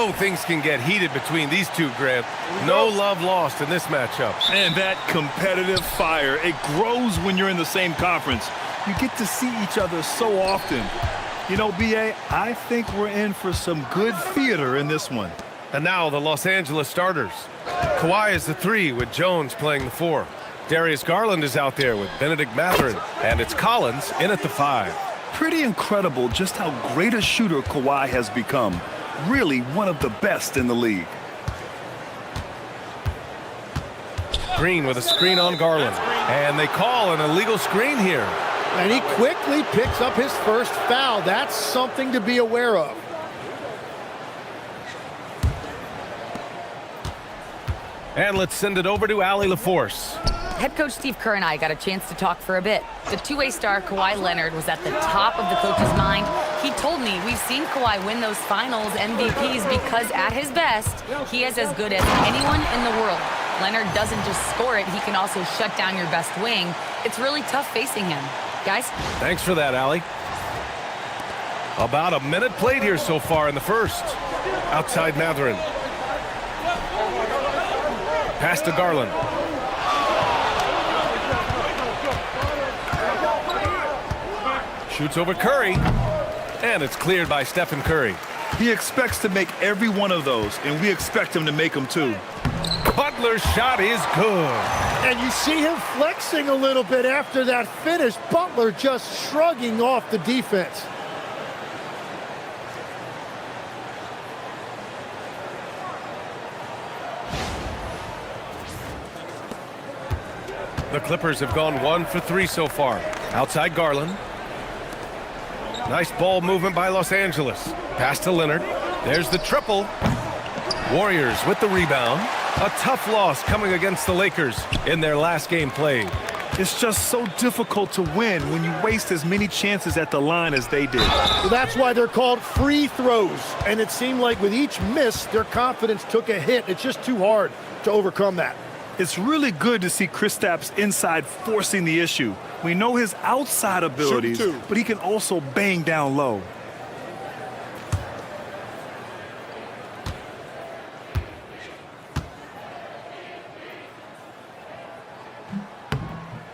know things can get heated between these two, Grant. No love lost in this matchup. And that competitive fire, it grows when you're in the same conference. You get to see each other so often. You know, B.A., I think we're in for some good theater in this one. And now the Los Angeles starters. Kawhi is the 3 with Jones playing the 4. Darius Garland is out there with Benedict Mathurin. And it's Collins in at the 5. Pretty incredible just how great a shooter Kawhi has become. Really one of the best in the league. Green with a screen on Garland. And they call an illegal screen here. And he quickly picks up his first foul. That's something to be aware of. And let's send it over to Allie LaForce. Head coach Steve Kerr and I got a chance to talk for a bit. The two-way star Kawhi Leonard was at the top of the coach's mind. He told me we've seen Kawhi win those finals MVPs because at his best, he is as good as anyone in the world. Leonard doesn't just score it, he can also shut down your best wing. It's really tough facing him. Guys? Thanks for that, Allie. About a minute played here so far in the first. Outside Mathurin. Pass to Garland. Shoots over Curry. And it's cleared by Stephen Curry. He expects to make every one of those, and we expect him to make them too. Butler's shot is good. And you see him flexing a little bit after that finish. Butler just shrugging off the defense. The Clippers have gone 1 for 3 so far. Outside Garland. Nice ball movement by Los Angeles. Pass to Leonard. There's the triple. Warriors with the rebound. A tough loss coming against the Lakers in their last game played. It's just so difficult to win when you waste as many chances at the line as they did. Well, that's why they're called free throws. And it seemed like with each miss, their confidence took a hit. It's just too hard to overcome that. It's really good to see Kristaps inside forcing the issue. We know his outside abilities, but he can also bang down low.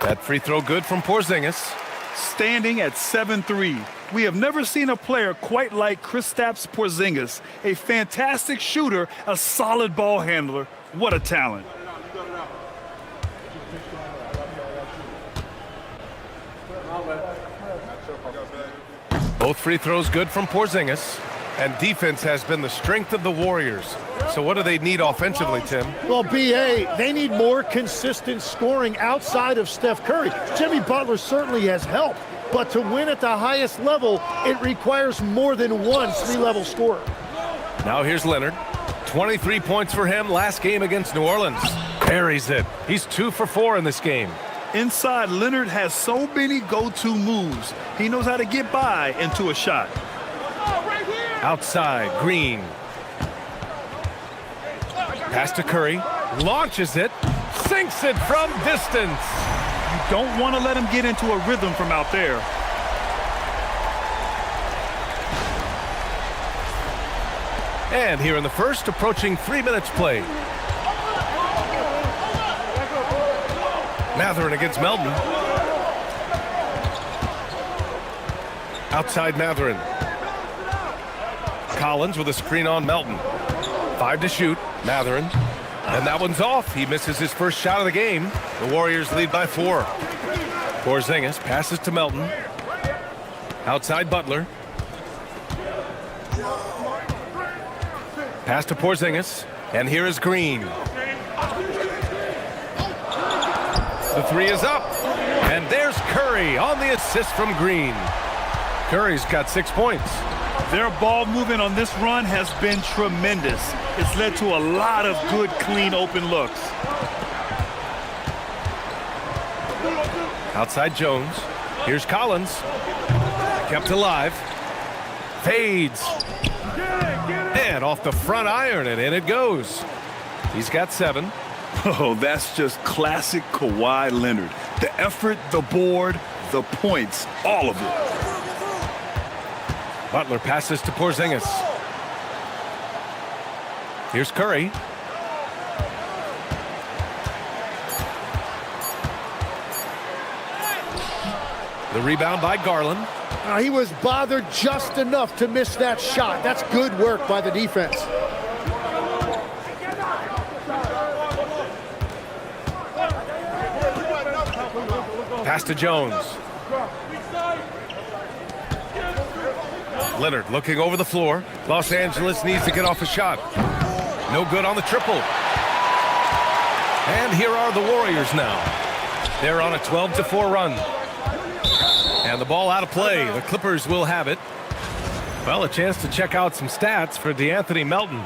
That free throw good from Porzingis. Standing at 7-3. We have never seen a player quite like Kristaps Porzingis. A fantastic shooter, a solid ball handler. What a talent. Both free throws good from Porzingis. And defense has been the strength of the Warriors. So what do they need offensively, Tim? Well, B.A., they need more consistent scoring outside of Steph Curry. Jimmy Butler certainly has helped, but to win at the highest level, it requires more than one three-level scorer. Now here's Leonard. 23 points for him last game against New Orleans. Buries it. He's 2 for 4 in this game. Inside, Leonard has so many go-to moves. He knows how to get by into a shot. Outside, Green. Pass to Curry. Launches it. Sinks it from distance. You don't want to let him get into a rhythm from out there. And here in the first, approaching 3 minutes played. Mathurin against Melton. Outside Mathurin. Collins with a screen on Melton. 5 to shoot. Mathurin. And that one's off. He misses his first shot of the game. The Warriors lead by 4. Porzingis passes to Melton. Outside Butler. Pass to Porzingis. And here is Green. The 3 is up. And there's Curry on the assist from Green. Curry's got 6 points. Their ball movement on this run has been tremendous. It's led to a lot of good, clean, open looks. Outside Jones. Here's Collins. Kept alive. Fades. And off the front iron, and in it goes. He's got 7. Oh, that's just classic Kawhi Leonard. The effort, the board, the points, all of it. Butler passes to Porzingis. Here's Curry. The rebound by Garland. He was bothered just enough to miss that shot. That's good work by the defense. Pass to Jones. Leonard looking over the floor. Los Angeles needs to get off a shot. No good on the triple. And here are the Warriors now. They're on a 12-4 run. And the ball out of play. The Clippers will have it. Well, a chance to check out some stats for DeAnthony Melton.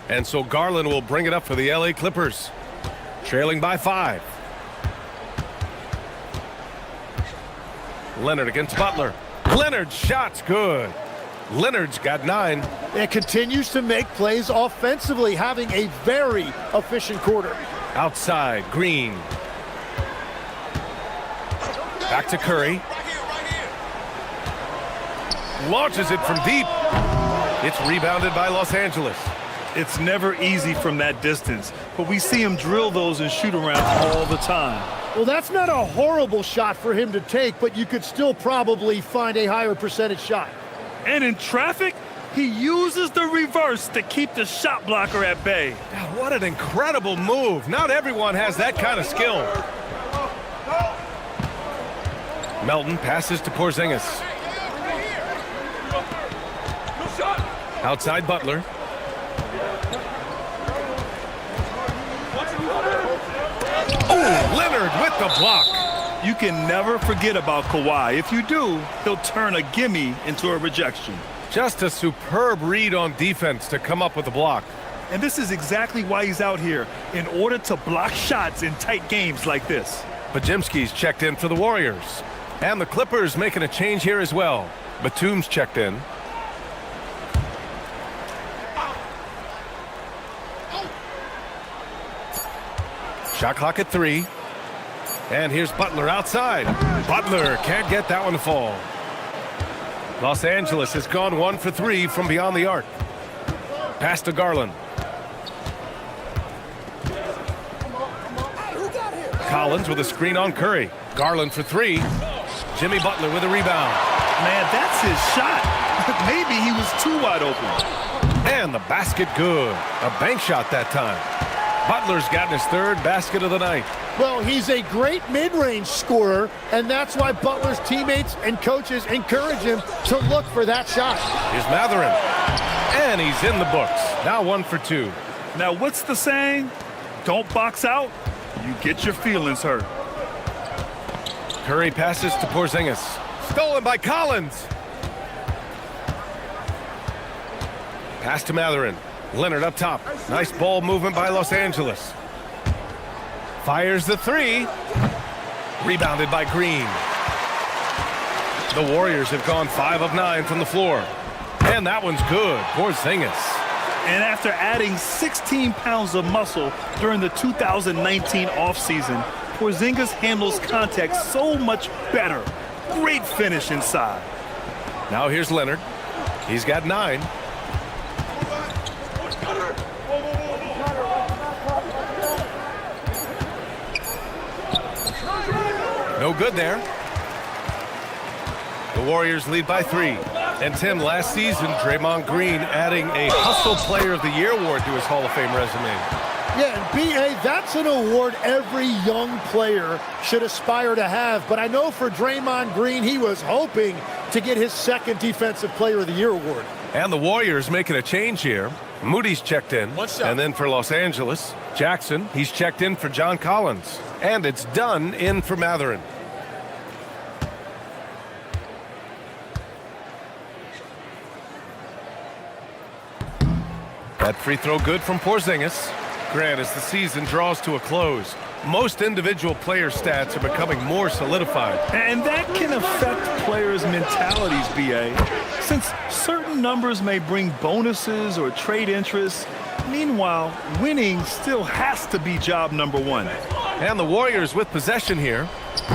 And so Garland will bring it up for the LA Clippers. Trailing by 5. Leonard against Butler. Leonard's shot's good. Leonard's got 9. It continues to make plays offensively, having a very efficient quarter. Outside, Green. Back to Curry. Launches it from deep. It's rebounded by Los Angeles. It's never easy from that distance, but we see him drill those and shoot around all the time. Well, that's not a horrible shot for him to take, but you could still probably find a higher percentage shot. And in traffic, he uses the reverse to keep the shot blocker at bay. God, what an incredible move. Not everyone has that kind of skill. Melton passes to Porzingis. Outside Butler. Oh, Leonard with the block. You can never forget about Kawhi. If you do, he'll turn a gimme into a rejection. Just a superb read on defense to come up with the block. And this is exactly why he's out here, in order to block shots in tight games like this. Podziemski's checked in for the Warriors. And the Clippers making a change here as well. Batum's checked in. Shot clock at 3. And here's Butler outside. Butler can't get that one to fall. Los Angeles has gone 1 for 3 from beyond the arc. Pass to Garland. Collins with a screen on Curry. Garland for 3. Jimmy Butler with a rebound. Man, that's his shot. Maybe he was too wide open. And the basket good. A bank shot that time. Butler's gotten his 3rd basket of the night. Well, he's a great mid-range scorer, and that's why Butler's teammates and coaches encourage him to look for that shot. Here's Mathurin. And he's in the books. Now 1 for 2. Now, what's the saying? Don't box out, you get your feelings hurt. Curry passes to Porzingis. Stolen by Collins. Pass to Mathurin. Leonard up top. Nice ball movement by Los Angeles. Fires the 3. Rebounded by Green. The Warriors have gone 5 of 9 from the floor. And that one's good. Porzingis. And after adding 16 pounds of muscle during the 2019 offseason, Porzingis handles contact so much better. Great finish inside. Now here's Leonard. He's got 9. No good there. The Warriors lead by 3. And Tim, last season, Draymond Green adding a Hustle Player of the Year award to his Hall of Fame resume. Yeah, and B.A., that's an award every young player should aspire to have. But I know for Draymond Green, he was hoping to get his 2nd Defensive Player of the Year award. And the Warriors making a change here. Moody's checked in. And then for Los Angeles, Jackson, he's checked in for John Collins. And it's done in for Mathurin. That free throw good from Porzingis. Grant, as the season draws to a close, most individual player stats are becoming more solidified. And that can affect players' mentalities, B.A. Since certain numbers may bring bonuses or trade interests, Meanwhile, winning still has to be job number one. And the Warriors with possession here,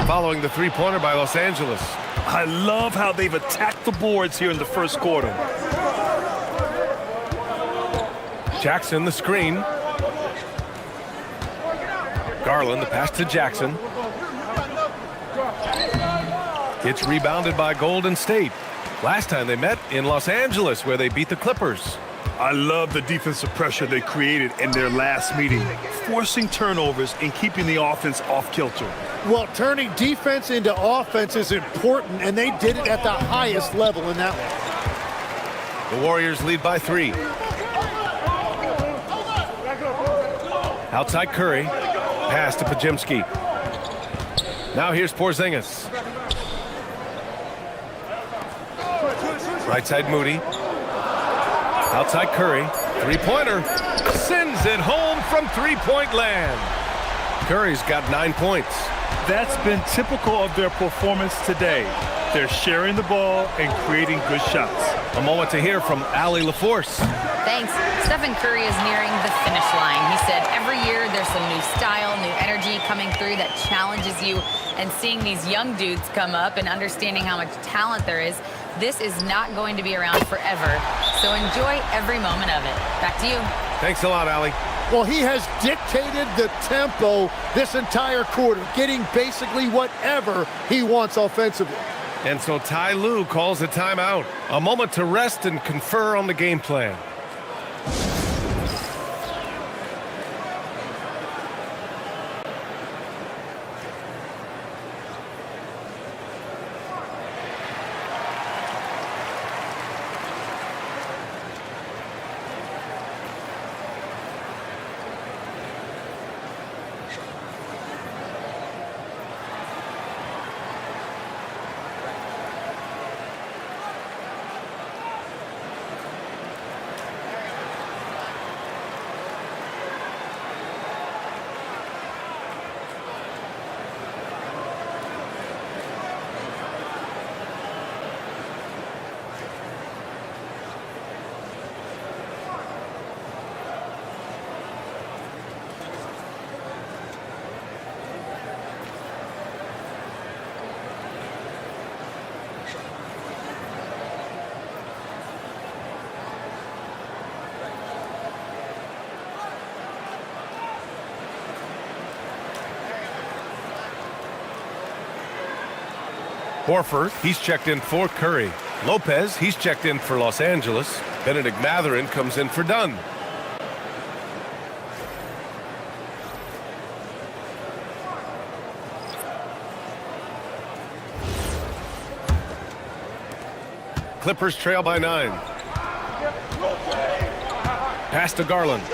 following the three-pointer by Los Angeles. I love how they've attacked the boards here in the first quarter. Jackson, the screen. Garland, the pass to Jackson. It's rebounded by Golden State. Last time they met in Los Angeles, where they beat the Clippers. I love the defensive pressure they created in their last meeting, forcing turnovers and keeping the offense off kilter. Well, turning defense into offense is important, and they did it at the highest level in that one. The Warriors lead by 3. Outside Curry. Pass to Pajemski. Now here's Porzingis. Right side Moody. Outside Curry. Three-pointer. Sends it home from three-point land. Curry's got 9 points. That's been typical of their performance today. They're sharing the ball and creating good shots. A moment to hear from Allie LaForce. Thanks. Stephen Curry is nearing the finish line. He said every year there's some new style, new energy coming through that challenges you. And seeing these young dudes come up and understanding how much talent there is, this is not going to be around forever. So enjoy every moment of it. Back to you. Thanks a lot, Allie. Well, he has dictated the tempo this entire quarter, getting basically whatever he wants offensively. And so Ty Lue calls a timeout. A moment to rest and confer on the game plan. Horford, he's checked in for Curry. Lopez, he's checked in for Los Angeles. Benedict Mathurin comes in for Dunn. Clippers trail by 9. Pass to Garland.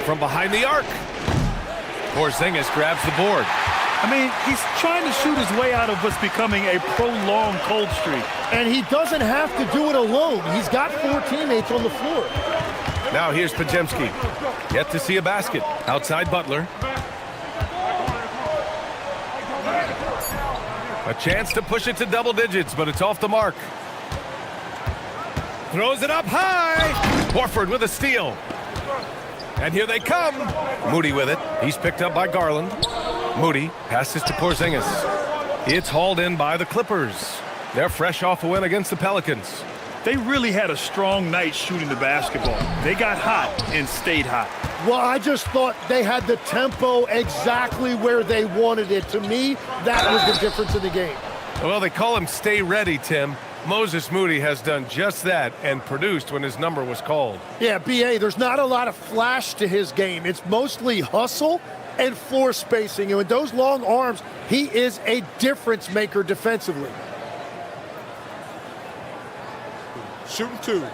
From behind the arc. Porzingis grabs the board. I mean, he's trying to shoot his way out of what's becoming a prolonged cold streak. And he doesn't have to do it alone. He's got 4 teammates on the floor. Now here's Pajemski. Yet to see a basket. Outside Butler. A chance to push it to double digits, but it's off the mark. Throws it up high. Horford with a steal. And here they come. Moody with it. He's picked up by Garland. Moody passes to Porzingis. It's hauled in by the Clippers. They're fresh off a win against the Pelicans. They really had a strong night shooting the basketball. They got hot and stayed hot. Well, I just thought they had the tempo exactly where they wanted it. To me, that was the difference in the game. Well, they call him Stay Ready, Tim. Moses Moody has done just that and produced when his number was called. Yeah, B.A., there's not a lot of flash to his game. It's mostly hustle and floor spacing. And with those long arms, he is a difference maker defensively. Shooting 2.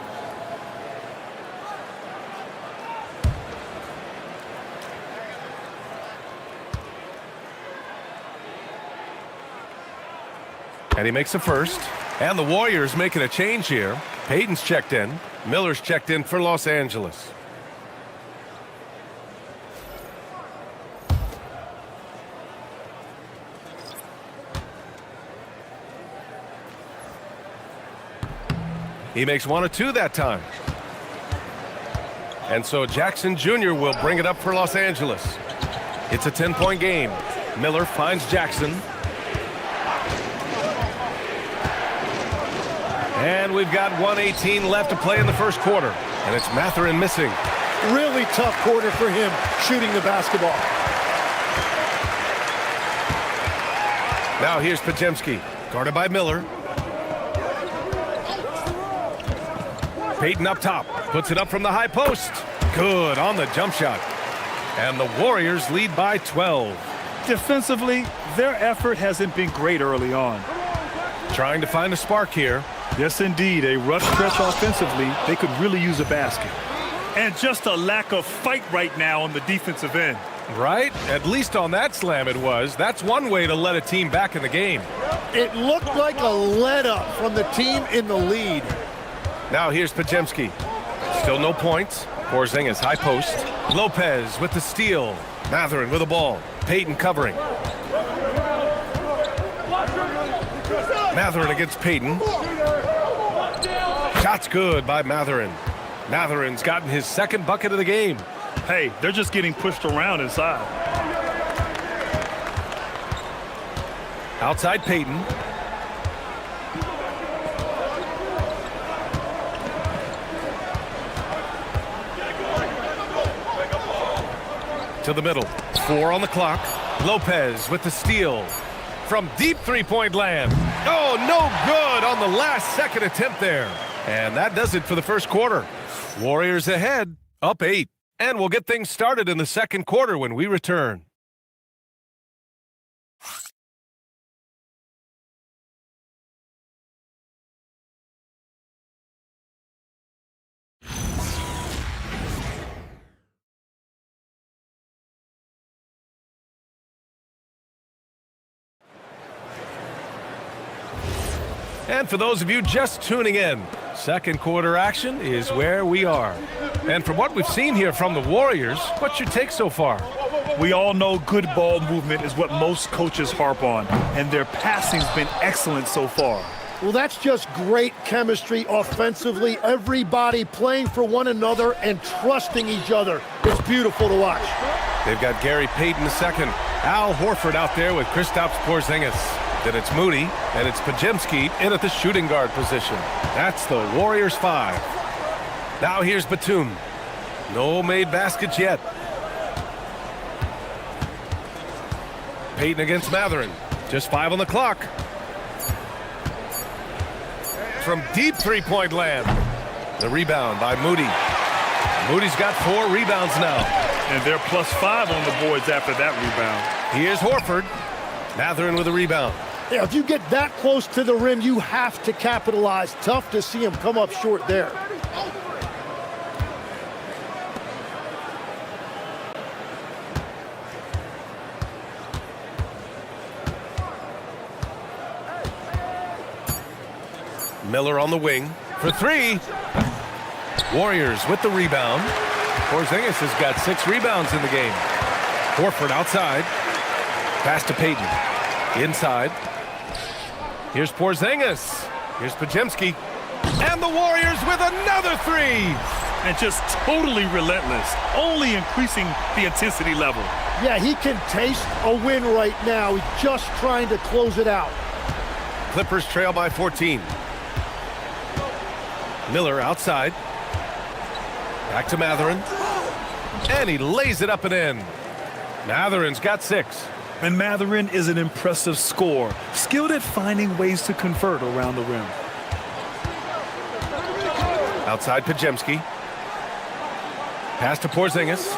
And he makes a first. And the Warriors making a change here. Payton's checked in. Miller's checked in for Los Angeles. He makes one or two that time. And so Jackson Jr. will bring it up for Los Angeles. It's a 10-point game. Miller finds Jackson. And we've got 1:18 left to play in the first quarter. And it's Mathurin missing. Really tough quarter for him shooting the basketball. Now here's Podziemski, guarded by Miller. Payton up top, puts it up from the high post. Good on the jump shot. And the Warriors lead by 12. Defensively, their effort hasn't been great early on. Trying to find a spark here. Yes, indeed. A rough stretch offensively. They could really use a basket. And just a lack of fight right now on the defensive end. Right? At least on that slam it was. That's one way to let a team back in the game. It looked like a let-up from the team in the lead. Now here's Podziemski. Still no points. Porzingis high post. Lopez with the steal. Mathurin with the ball. Payton covering. Mathurin against Payton. Shot's good by Mathurin. Mathurin's gotten his second bucket of the game. Hey, they're just getting pushed around inside. Outside Payton. To the middle. 4 on the clock. Lopez with the steal. From deep three-point land. Oh, no good on the last second attempt there. And that does it for the first quarter. Warriors ahead, up 8. And we'll get things started in the second quarter when we return. And for those of you just tuning in, second quarter action is where we are. And from what we've seen here from the Warriors, what's your take so far? We all know good ball movement is what most coaches harp on, and their passing's been excellent so far. Well, that's just great chemistry offensively. Everybody playing for one another and trusting each other. It's beautiful to watch. They've got Gary Payton II, Al Horford out there with Kristaps Porzingis. Then it's Moody, and it's Podziemski in at the shooting guard position. That's the Warriors 5. Now here's Batum. No made baskets yet. Payton against Mathurin. Just 5 on the clock. From deep three-point land. The rebound by Moody. Moody's got 4 rebounds now. And they're +5 on the boards after that rebound. Here's Horford. Mathurin with a rebound. Yeah, if you get that close to the rim, you have to capitalize. Tough to see him come up short there. Miller on the wing for 3. Warriors with the rebound. Porzingis has got 6 rebounds in the game. Horford outside. Pass to Payton. Inside. Here's Porzingis. Here's Podziemski. And the Warriors with another 3. And just totally relentless, only increasing the intensity level. Yeah, he can taste a win right now. He's just trying to close it out. Clippers trail by 14. Miller outside. Back to Mathurin. And he lays it up and in. Mathurin's got 6. And Mathurin is an impressive scorer, skilled at finding ways to convert around the rim. Outside Podziemski. Pass to Porzingis.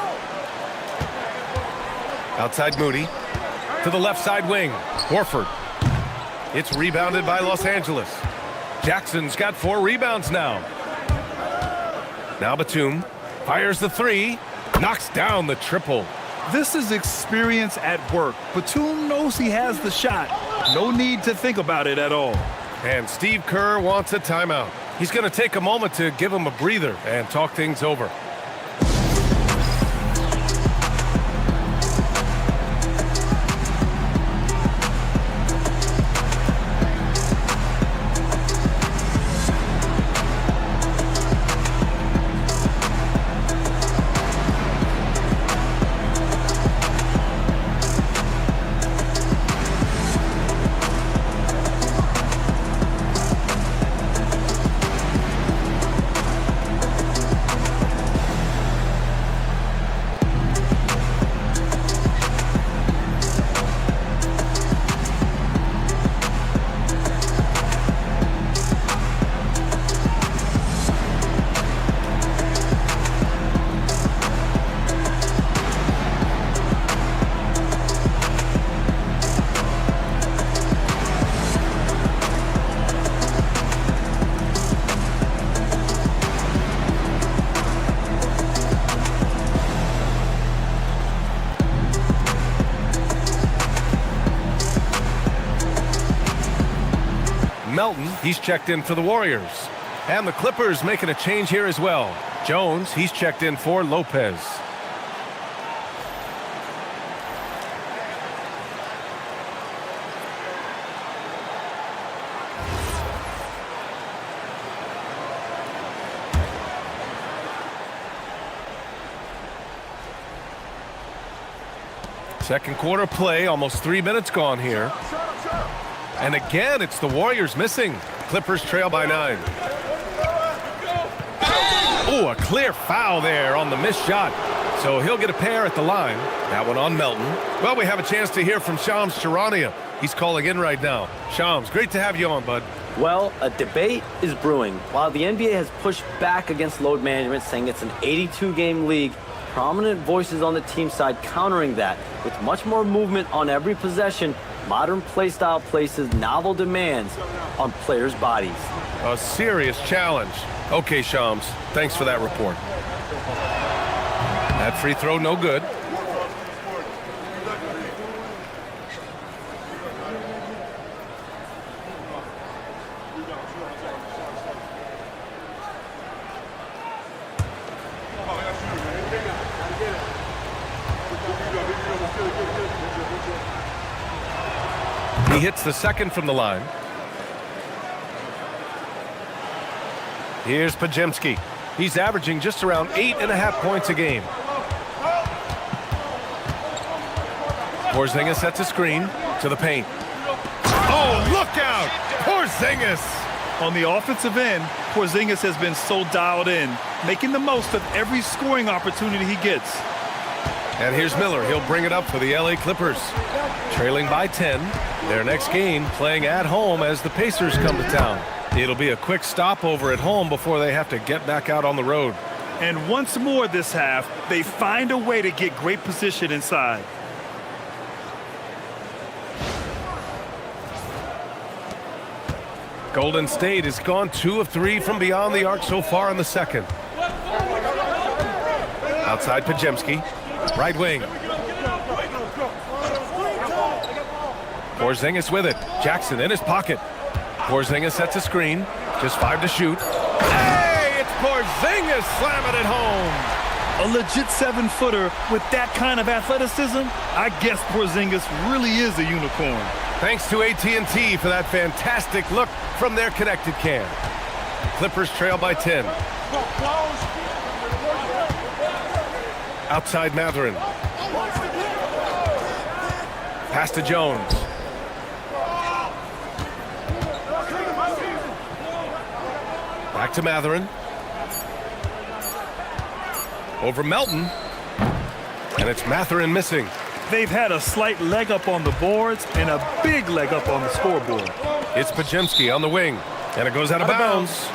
Outside Moody. To the left side wing. Horford. It's rebounded by Los Angeles. Jackson's got 4 rebounds now. Now Batum fires the 3. Knocks down the triple. This is experience at work. Batum knows he has the shot. No need to think about it at all. And Steve Kerr wants a timeout. He's going to take a moment to give him a breather and talk things over. He's checked in for the Warriors. And the Clippers making a change here as well. Jones, he's checked in for Lopez. Second quarter play, almost 3 minutes gone here. And again, it's the Warriors missing. Clippers trail by 9. Oh, a clear foul there on the missed shot. So he'll get a pair at the line. That one on Melton. Well, we have a chance to hear from Shams Charania. He's calling in right now. Shams, great to have you on, bud. Well, a debate is brewing. While the NBA has pushed back against load management, saying it's an 82-game league, prominent voices on the team side countering that. With much more movement on every possession, modern play style places novel demands on players' bodies. A serious challenge. Okay, Shams, thanks for that report. That free throw, no good. He hits the second from the line. Here's Pajemski. He's averaging just around 8.5 points a game. Porzingis sets a screen to the paint. Oh, look out! Porzingis! On the offensive end, Porzingis has been so dialed in, making the most of every scoring opportunity he gets. And here's Miller. He'll bring it up for the LA Clippers. Trailing by 10. Their next game playing at home as the Pacers come to town. It'll be a quick stopover at home before they have to get back out on the road. And once more this half, they find a way to get great position inside. Golden State has gone 2 of 3 from beyond the arc so far in the second. Outside Pajemski. Right wing. Porzingis with it. Jackson in his pocket. Porzingis sets a screen. Just 5 to shoot. Hey, it's Porzingis slamming it home. A legit 7-footer with that kind of athleticism, I guess Porzingis really is a unicorn. Thanks to AT&T for that fantastic look from their connected cam. Clippers trail by 10. Outside Mathurin. Pass to Jones. Back to Mathurin. Over Melton. And it's Mathurin missing. They've had a slight leg up on the boards and a big leg up on the scoreboard. It's Pajemski on the wing. And it goes out of bounds.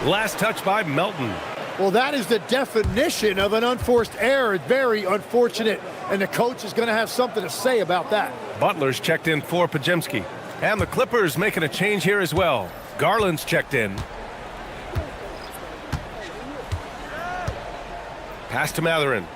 Last touch by Melton. Well, that is the definition of an unforced error. Very unfortunate. And the coach is going to have something to say about that. Butler's checked in for Pajemski. And the Clippers making a change here as well. Garland's checked in. Pass to Mathurin.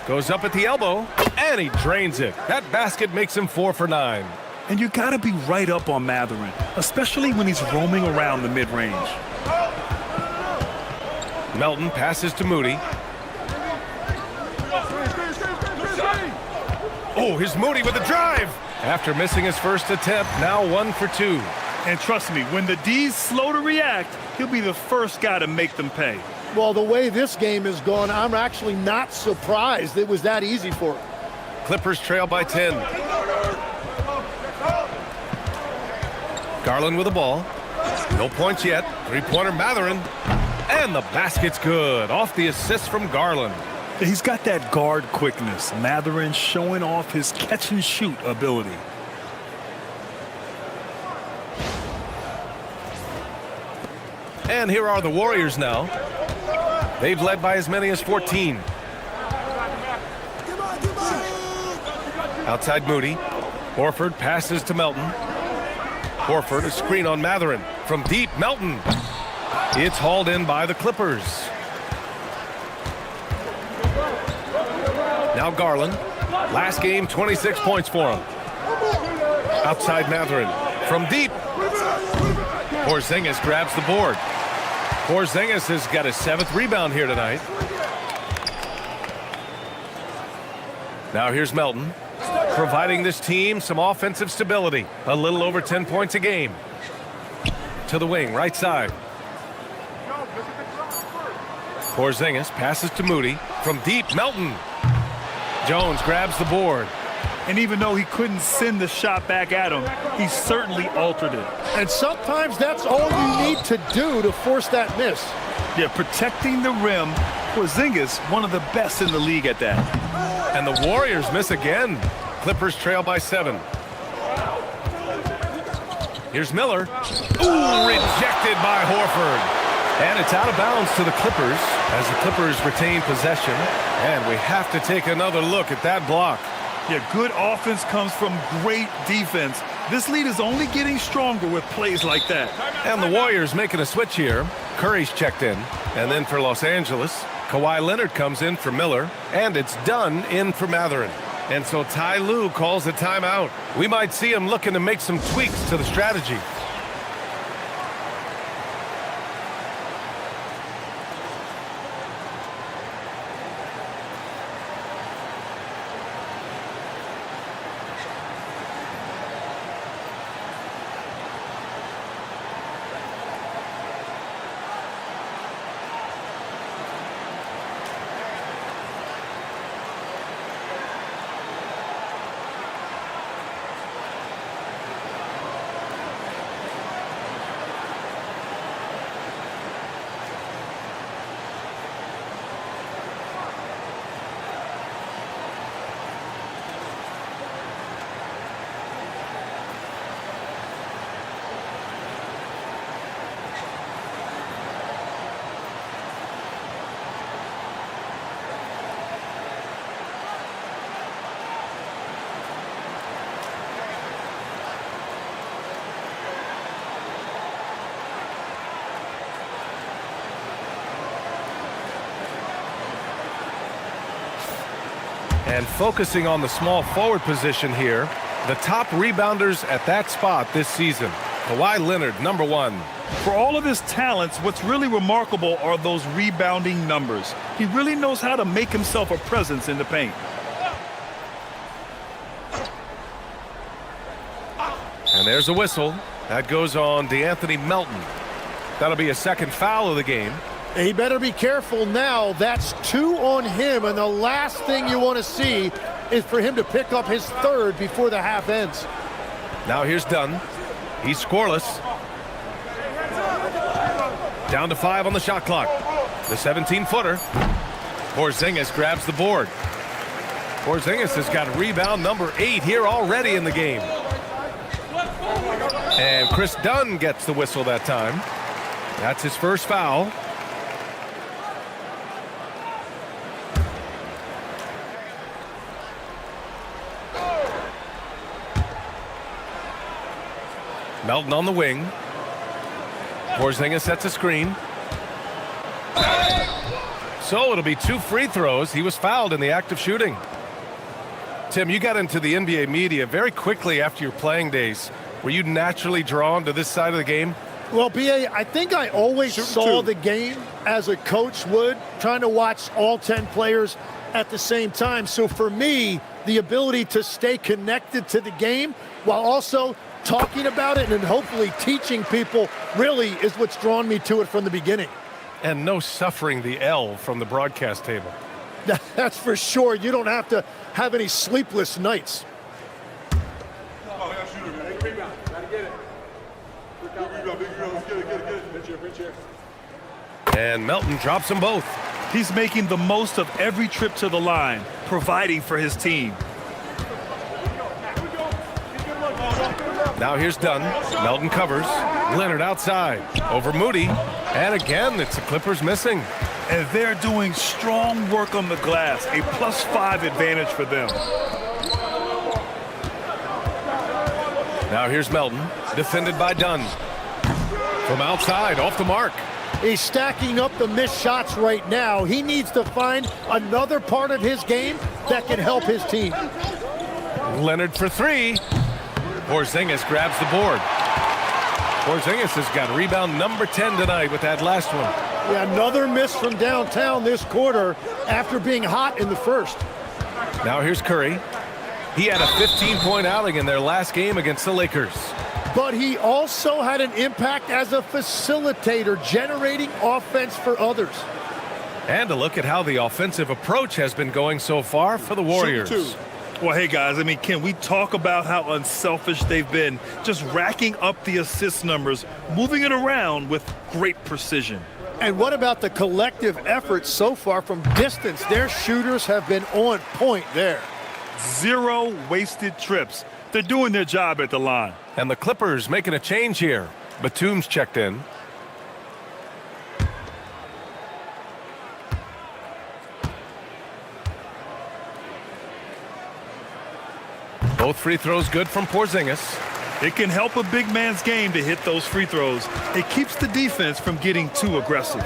Goes up at the elbow, and he drains it. That basket makes him 4 for 9. And you got to be right up on Mathurin, especially when he's roaming around the mid-range. Melton passes to Moody. Oh, here's Moody with a drive. After missing his first attempt, now 1 for 2. And trust me, when the D's slow to react, he'll be the first guy to make them pay. Well, the way this game has gone, I'm actually not surprised it was that easy for him. Clippers trail by 10. Garland with the ball. No points yet. Three-pointer Mathurin. And the basket's good. Off the assist from Garland. He's got that guard quickness. Mathurin showing off his catch-and-shoot ability. And here are the Warriors now. They've led by as many as 14. Outside Moody. Horford passes to Melton. Horford, a screen on Mathurin. From deep, Melton. It's hauled in by the Clippers. Now Garland. Last game, 26 points for him. Outside Mathurin from deep. Porzingis grabs the board. Porzingis has got his 7th rebound here tonight. Now here's Melton, providing this team some offensive stability. A little over 10 points a game. To the wing, right side. Porzingis passes to Moody. From deep, Melton. Jones grabs the board. And even though he couldn't send the shot back at him, he certainly altered it. And sometimes that's all you need to do to force that miss. Yeah, protecting the rim. Porzingis, one of the best in the league at that. And the Warriors miss again. Clippers trail by 7. Here's Miller. Ooh, rejected by Horford. And it's out of bounds to the Clippers as the Clippers retain possession. And we have to take another look at that block. Yeah, good offense comes from great defense. This lead is only getting stronger with plays like that. And the Warriors making a switch here. Curry's checked in. And then for Los Angeles, Kawhi Leonard comes in for Miller. And it's Dunn in for Mathurin. And so Ty Lue calls a timeout. We might see him looking to make some tweaks to the strategy. And focusing on the small forward position here, the top rebounders at that spot this season. Kawhi Leonard, number 1. For all of his talents, what's really remarkable are those rebounding numbers. He really knows how to make himself a presence in the paint. And there's a whistle. That goes on DeAnthony Melton. That'll be a second foul of the game. He better be careful now. That's 2 on him, and the last thing you want to see is for him to pick up his 3rd before the half ends. Now here's Dunn. He's scoreless. Down to 5 on the shot clock. The 17-footer. Porzingis grabs the board. Porzingis has got rebound number 8 here already in the game. And Chris Dunn gets the whistle that time. That's his first foul. Melton on the wing. Porzingis sets a screen. So it'll be 2 free throws. He was fouled in the act of shooting. Tim, you got into the NBA media very quickly after your playing days. Were you naturally drawn to this side of the game? Well, B.A., I think I always saw the game as a coach would, trying to watch all 10 players at the same time. So for me, the ability to stay connected to the game while also talking about it and hopefully teaching people really is what's drawn me to it from the beginning. And no suffering the L from the broadcast table. That's for sure. You don't have to have any sleepless nights. And Melton drops them both. He's making the most of every trip to the line, providing for his team. Now here's Dunn. Melton covers. Leonard outside. Over Moody. And again, it's the Clippers missing. And they're doing strong work on the glass. A +5 advantage for them. Now here's Melton. Defended by Dunn. From outside, off the mark. He's stacking up the missed shots right now. He needs to find another part of his game that can help his team. Leonard for three. Porzingis grabs the board. Porzingis has got rebound number 10 tonight with that last one. Yeah, another miss from downtown this quarter after being hot in the first. Now here's Curry. He had a 15-point outing in their last game against the Lakers. But he also had an impact as a facilitator, generating offense for others. And a look at how the offensive approach has been going so far for the Warriors. Shoot 2. Well, hey, guys, I mean, can we talk about how unselfish they've been, just racking up the assist numbers, moving it around with great precision. And what about the collective effort so far from distance? Their shooters have been on point there. 0 wasted trips. They're doing their job at the line. And the Clippers making a change here. Batum's checked in. Both free throws good from Porzingis. It can help a big man's game to hit those free throws. It keeps the defense from getting too aggressive.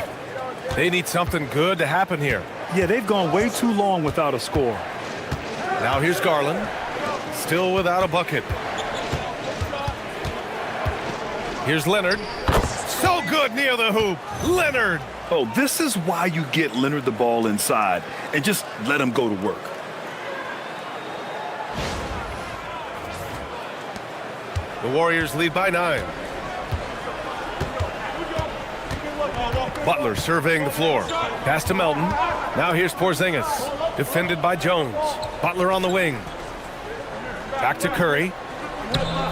They need something good to happen here. Yeah, they've gone way too long without a score. Now here's Garland. Still without a bucket. Here's Leonard. So good near the hoop. Leonard. Oh, this is why you get Leonard the ball inside and just let him go to work. The Warriors lead by 9. Butler surveying the floor. Pass to Melton. Now here's Porzingis. Defended by Jones. Butler on the wing. Back to Curry.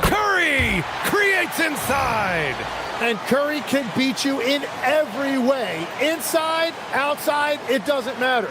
Curry creates inside. And Curry can beat you in every way. Inside, outside, it doesn't matter.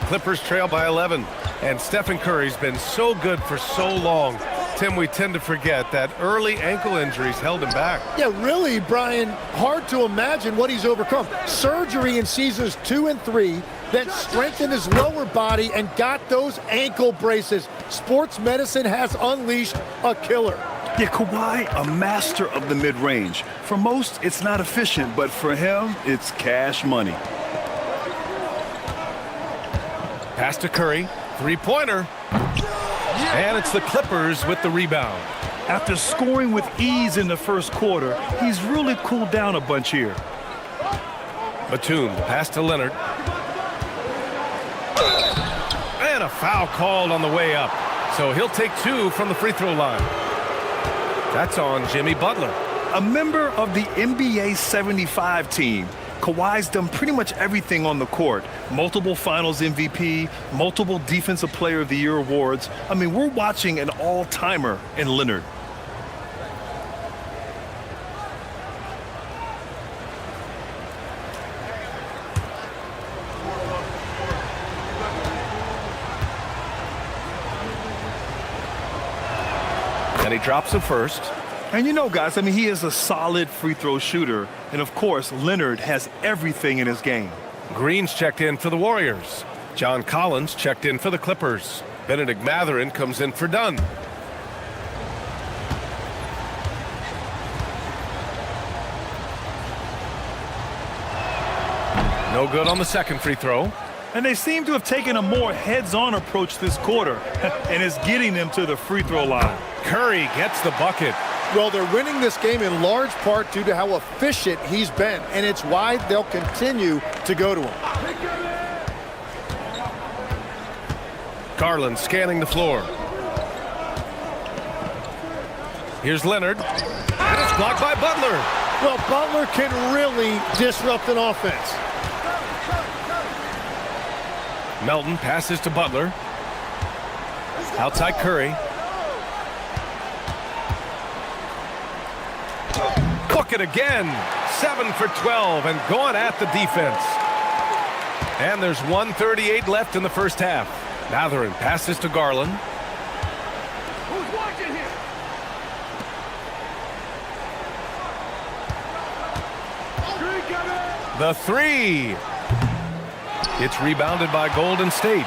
Clippers trail by 11. And Stephen Curry's been so good for so long. Tim, we tend to forget that early ankle injuries held him back. Yeah, really, Brian, hard to imagine what he's overcome. Surgery in seasons 2 and 3 that strengthened his lower body and got those ankle braces. Sports medicine has unleashed a killer. Yeah, Kawhi, a master of the mid-range. For most, it's not efficient, but for him, it's cash money. Pass to Curry. Three-pointer. And it's the Clippers with the rebound. After scoring with ease in the first quarter, he's really cooled down a bunch here. Batum, pass to Leonard. And a foul called on the way up. So he'll take 2 from the free throw line. That's on Jimmy Butler. A member of the NBA 75 team, Kawhi's done pretty much everything on the court. Multiple Finals MVP, multiple Defensive Player of the Year awards. I mean, we're watching an all-timer in Leonard. And he drops the first. And you know, guys, I mean, he is a solid free throw shooter. And, of course, Leonard has everything in his game. Green's checked in for the Warriors. John Collins checked in for the Clippers. Benedict Mathurin comes in for Dunn. No good on the second free throw. And they seem to have taken a more heads-on approach this quarter and is getting them to the free throw line. Curry gets the bucket. Well, they're winning this game in large part due to how efficient he's been, and it's why they'll continue to go to him. Garland scanning the floor. Here's Leonard. And it's blocked by Butler. Well, Butler can really disrupt an offense. Melton passes to Butler. Outside Curry. Bucket again. 7 for 12 and going at the defense. And there's 1:38 left in the first half. Mathurin passes to Garland. Who's watching here? The three. It's rebounded by Golden State.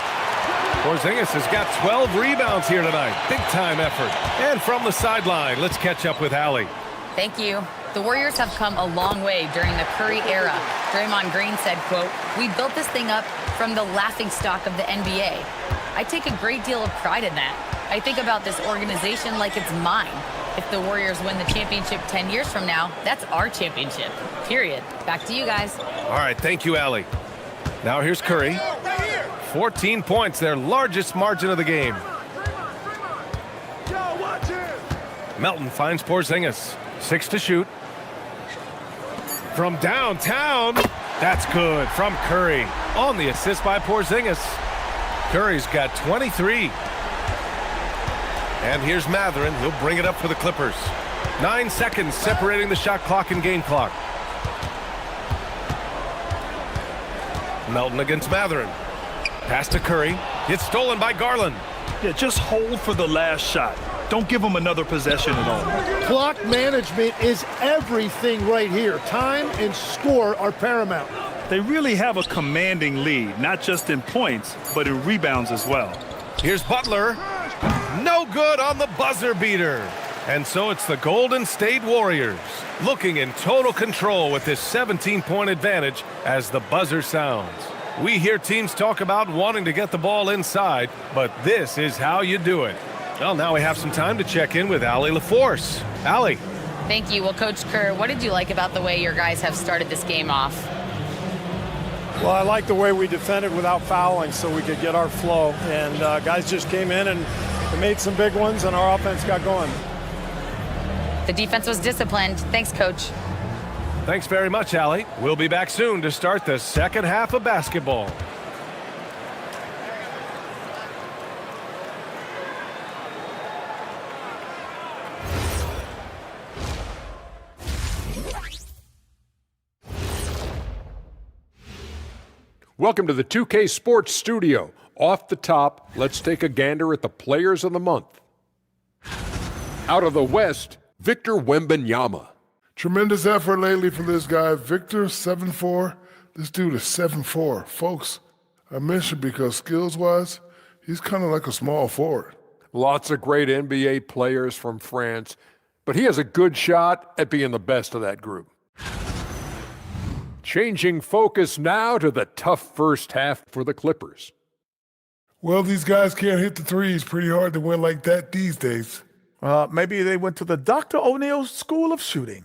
Porzingis has got 12 rebounds here tonight. Big time effort. And from the sideline, let's catch up with Allie. Thank you. The Warriors have come a long way during the Curry era. Draymond Green said, quote, "We built this thing up from the laughingstock of the NBA. I take a great deal of pride in that. I think about this organization like it's mine. If the Warriors win the championship 10 years from now, that's our championship, period." Back to you guys. All right, thank you, Allie. Now here's Curry. 14 points, their largest margin of the game. Melton finds Porzingis. 6 to shoot. From downtown, that's good from Curry. On the assist by Porzingis. Curry's got 23. And here's Mathurin. He'll bring it up for the Clippers. 9 seconds separating the shot clock and game clock. Melton against Mathurin. Pass to Curry. It's stolen by Garland. Yeah, just hold for the last shot. Don't give them another possession at all. Clock management is everything right here. Time and score are paramount. They really have a commanding lead, not just in points, but in rebounds as well. Here's Butler. No good on the buzzer beater. And so it's the Golden State Warriors looking in total control with this 17-point advantage as the buzzer sounds. We hear teams talk about wanting to get the ball inside, but this is how you do it. Well, now we have some time to check in with Allie LaForce. Allie. Thank you. Well, Coach Kerr, what did you like about the way your guys have started this game off? Well, I like the way we defended without fouling so we could get our flow. And guys just came in and made some big ones, and our offense got going. The defense was disciplined. Thanks, Coach. Thanks very much, Allie. We'll be back soon to start the second half of basketball. Welcome to the 2K Sports Studio. Off the top, let's take a gander at the Players of the Month. Out of the West, Victor Wembanyama. Tremendous effort lately from this guy, Victor, 7'4". This dude is 7'4". Folks, I mentioned because skills-wise, he's kind of like a small forward. Lots of great NBA players from France, but he has a good shot at being the best of that group. Changing focus now to the tough first half for the Clippers. Well, these guys can't hit the threes. Pretty hard to win like that these days. Maybe they went to the Dr. O'Neill's School of Shooting.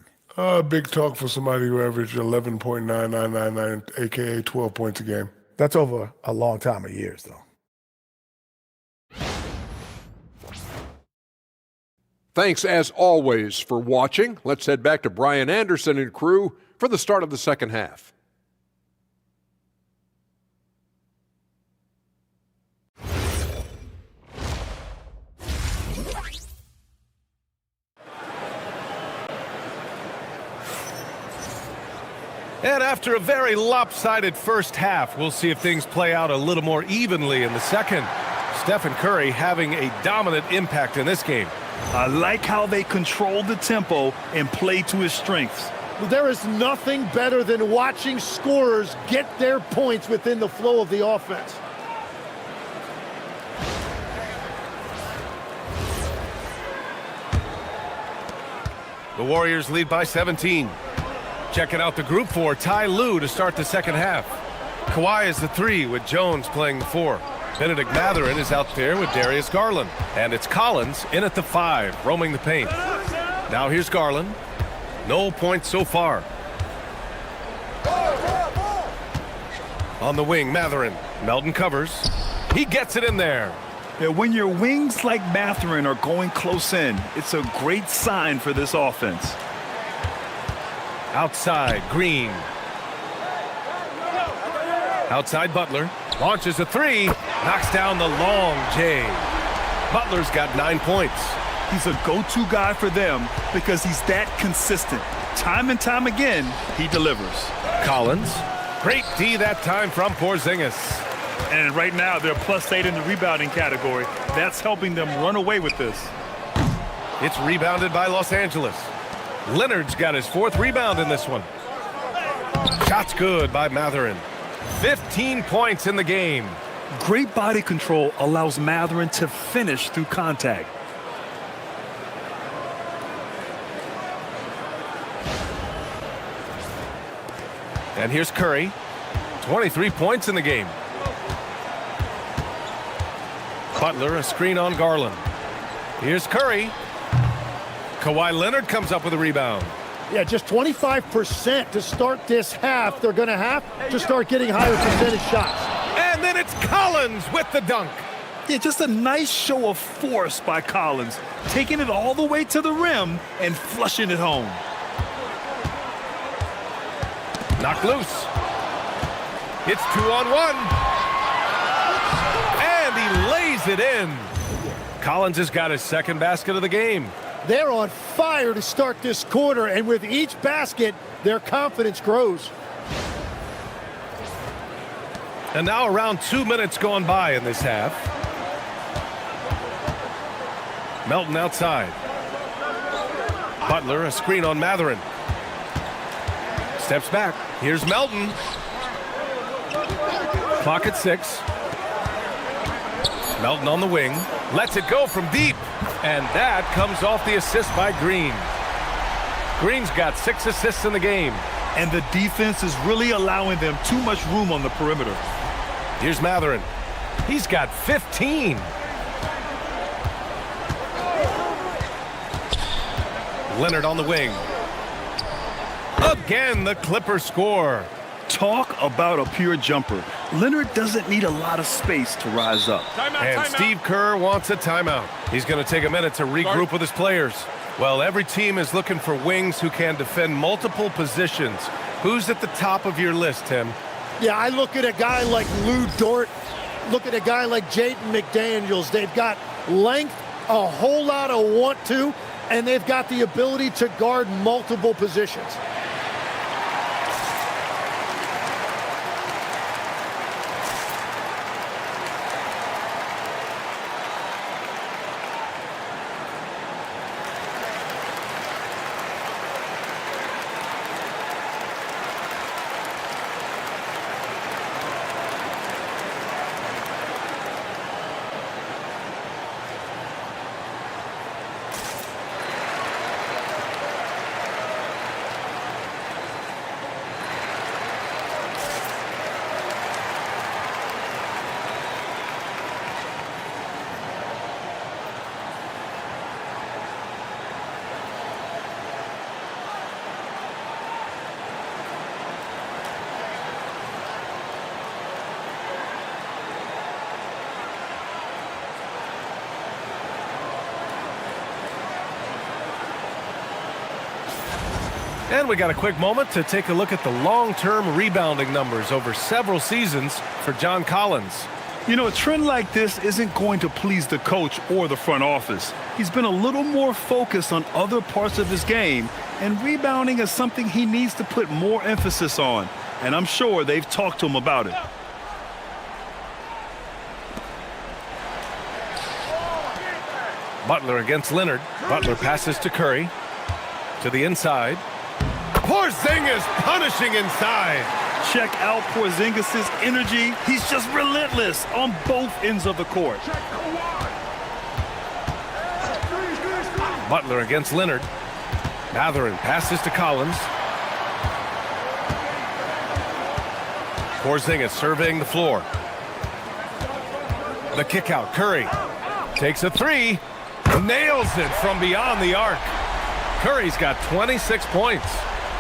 Big talk for somebody who averaged 11.9999, a.k.a. 12 points a game. That's over a long time of years, though. Thanks, as always, for watching. Let's head back to Brian Anderson and crew for the start of the second half. And after a very lopsided first half, we'll see if things play out a little more evenly in the second. Stephen Curry having a dominant impact in this game. I like how they controlled the tempo and played to his strengths. There is nothing better than watching scorers get their points within the flow of the offense. The Warriors lead by 17. Checking out the group for Ty Lue to start the second half. Kawhi is the 3 with Jones playing the 4. Benedict Mathurin is out there with Darius Garland. And it's Collins in at the 5, roaming the paint. Now here's Garland. No points so far. On the wing, Mathurin. Melton covers. He gets it in there. Yeah, when your wings like Mathurin are going close in, it's a great sign for this offense. Outside, Green. Outside, Butler. Launches a 3. Knocks down the long J. Butler's got 9 points. He's a go-to guy for them because he's that consistent. Time and time again, he delivers. Collins. Great D that time from Porzingis. And right now, they're +8 in the rebounding category. That's helping them run away with this. It's rebounded by Los Angeles. Leonard's got his 4th rebound in this one. Shot's good by Mathurin. 15 points in the game. Great body control allows Mathurin to finish through contact. And here's Curry. 23 points in the game. Butler, a screen on Garland. Here's Curry. Kawhi Leonard comes up with a rebound. Yeah, just 25% to start this half. They're going to have to start getting higher percentage shots. And then it's Collins with the dunk. Yeah, just a nice show of force by Collins, taking it all the way to the rim and flushing it home. Knocked loose. It's 2-on-1. And he lays it in. Collins has got his second basket of the game. They're on fire to start this quarter, and with each basket, their confidence grows. And now around 2 minutes gone by in this half. Melton outside. Butler, a screen on Matherin. Steps back. Here's Melton. Clock at 6. Melton on the wing. Lets it go from deep. And that comes off the assist by Green. Green's got 6 assists in the game. And the defense is really allowing them too much room on the perimeter. Here's Matherin. He's got 15. Leonard on the wing. Again, the Clippers score. Talk about a pure jumper. Leonard doesn't need a lot of space to rise up. And Steve Kerr wants a timeout. He's going to take a minute to regroup with his players. Well, every team is looking for wings who can defend multiple positions. Who's at the top of your list, Tim? Yeah, I look at a guy like Lou Dort. Look at a guy like Jaden McDaniels. They've got length, a whole lot of want to, and they've got the ability to guard multiple positions. And we got a quick moment to take a look at the long-term rebounding numbers over several seasons for John Collins. You know, a trend like this isn't going to please the coach or the front office. He's been a little more focused on other parts of his game, and rebounding is something he needs to put more emphasis on. And I'm sure they've talked to him about it. Butler against Leonard. Butler passes to Curry. To the inside. Porzingis punishing inside. Check out Porzingis' energy. He's just relentless on both ends of the court. Butler against Leonard. Matherin passes to Collins. Porzingis surveying the floor. The kick out. Curry takes a three. Nails it from beyond the arc. Curry's got 26 points.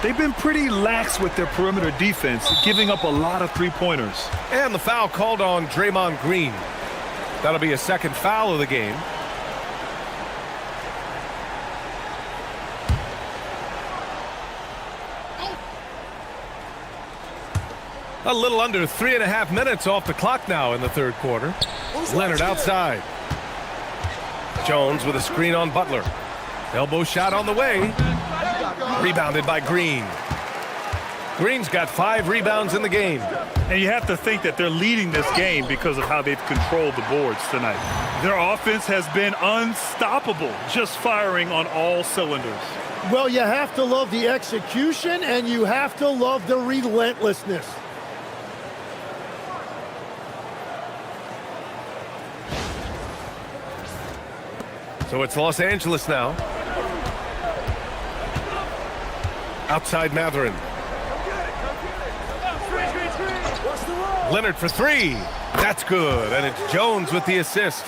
They've been pretty lax with their perimeter defense, giving up a lot of three-pointers. And the foul called on Draymond Green. That'll be a second foul of the game. A little under 3.5 minutes off the clock now in the third quarter. Leonard outside. Jones with a screen on Butler. Elbow shot on the way. Rebounded by Green. Green's got 5 rebounds in the game. And you have to think that they're leading this game because of how they've controlled the boards tonight. Their offense has been unstoppable, just firing on all cylinders. Well, you have to love the execution, and you have to love the relentlessness. So it's Los Angeles now. Outside Matherin. Leonard for three. That's good, and it's Jones with the assist.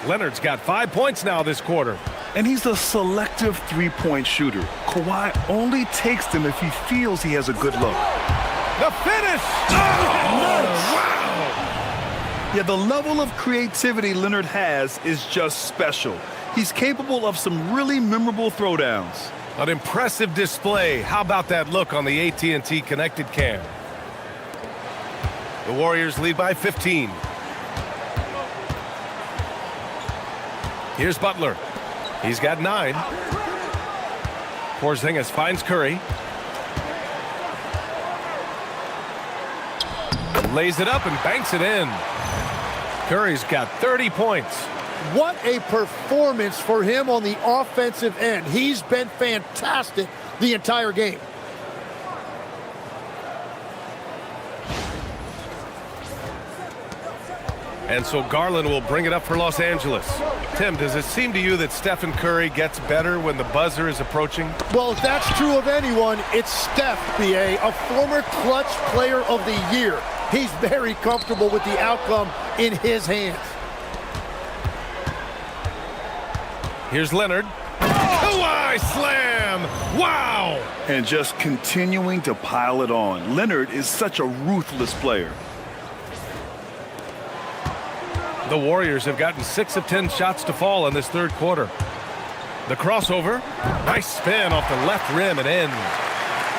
Leonard's got 5 points now this quarter. And he's a selective three-point shooter. Kawhi only takes them if he feels he has a good look. The finish! Oh, wow! Yeah, the level of creativity Leonard has is just special. He's capable of some really memorable throwdowns. An impressive display. How about that look on the AT&T connected cam? The Warriors lead by 15. Here's Butler. He's got 9. Porzingis finds Curry. Lays it up and banks it in. Curry's got 30 points. What a performance for him on the offensive end. He's been fantastic the entire game. And so Garland will bring it up for Los Angeles. Tim, does it seem to you that Stephen Curry gets better when the buzzer is approaching? Well, if that's true of anyone, it's Steph, B.A., a former clutch player of the year. He's very comfortable with the outcome in his hands. Here's Leonard. Kawhi slam! Wow! And just continuing to pile it on. Leonard is such a ruthless player. The Warriors have gotten 6 of 10 shots to fall in this third quarter. The crossover. Nice spin off the left rim and in.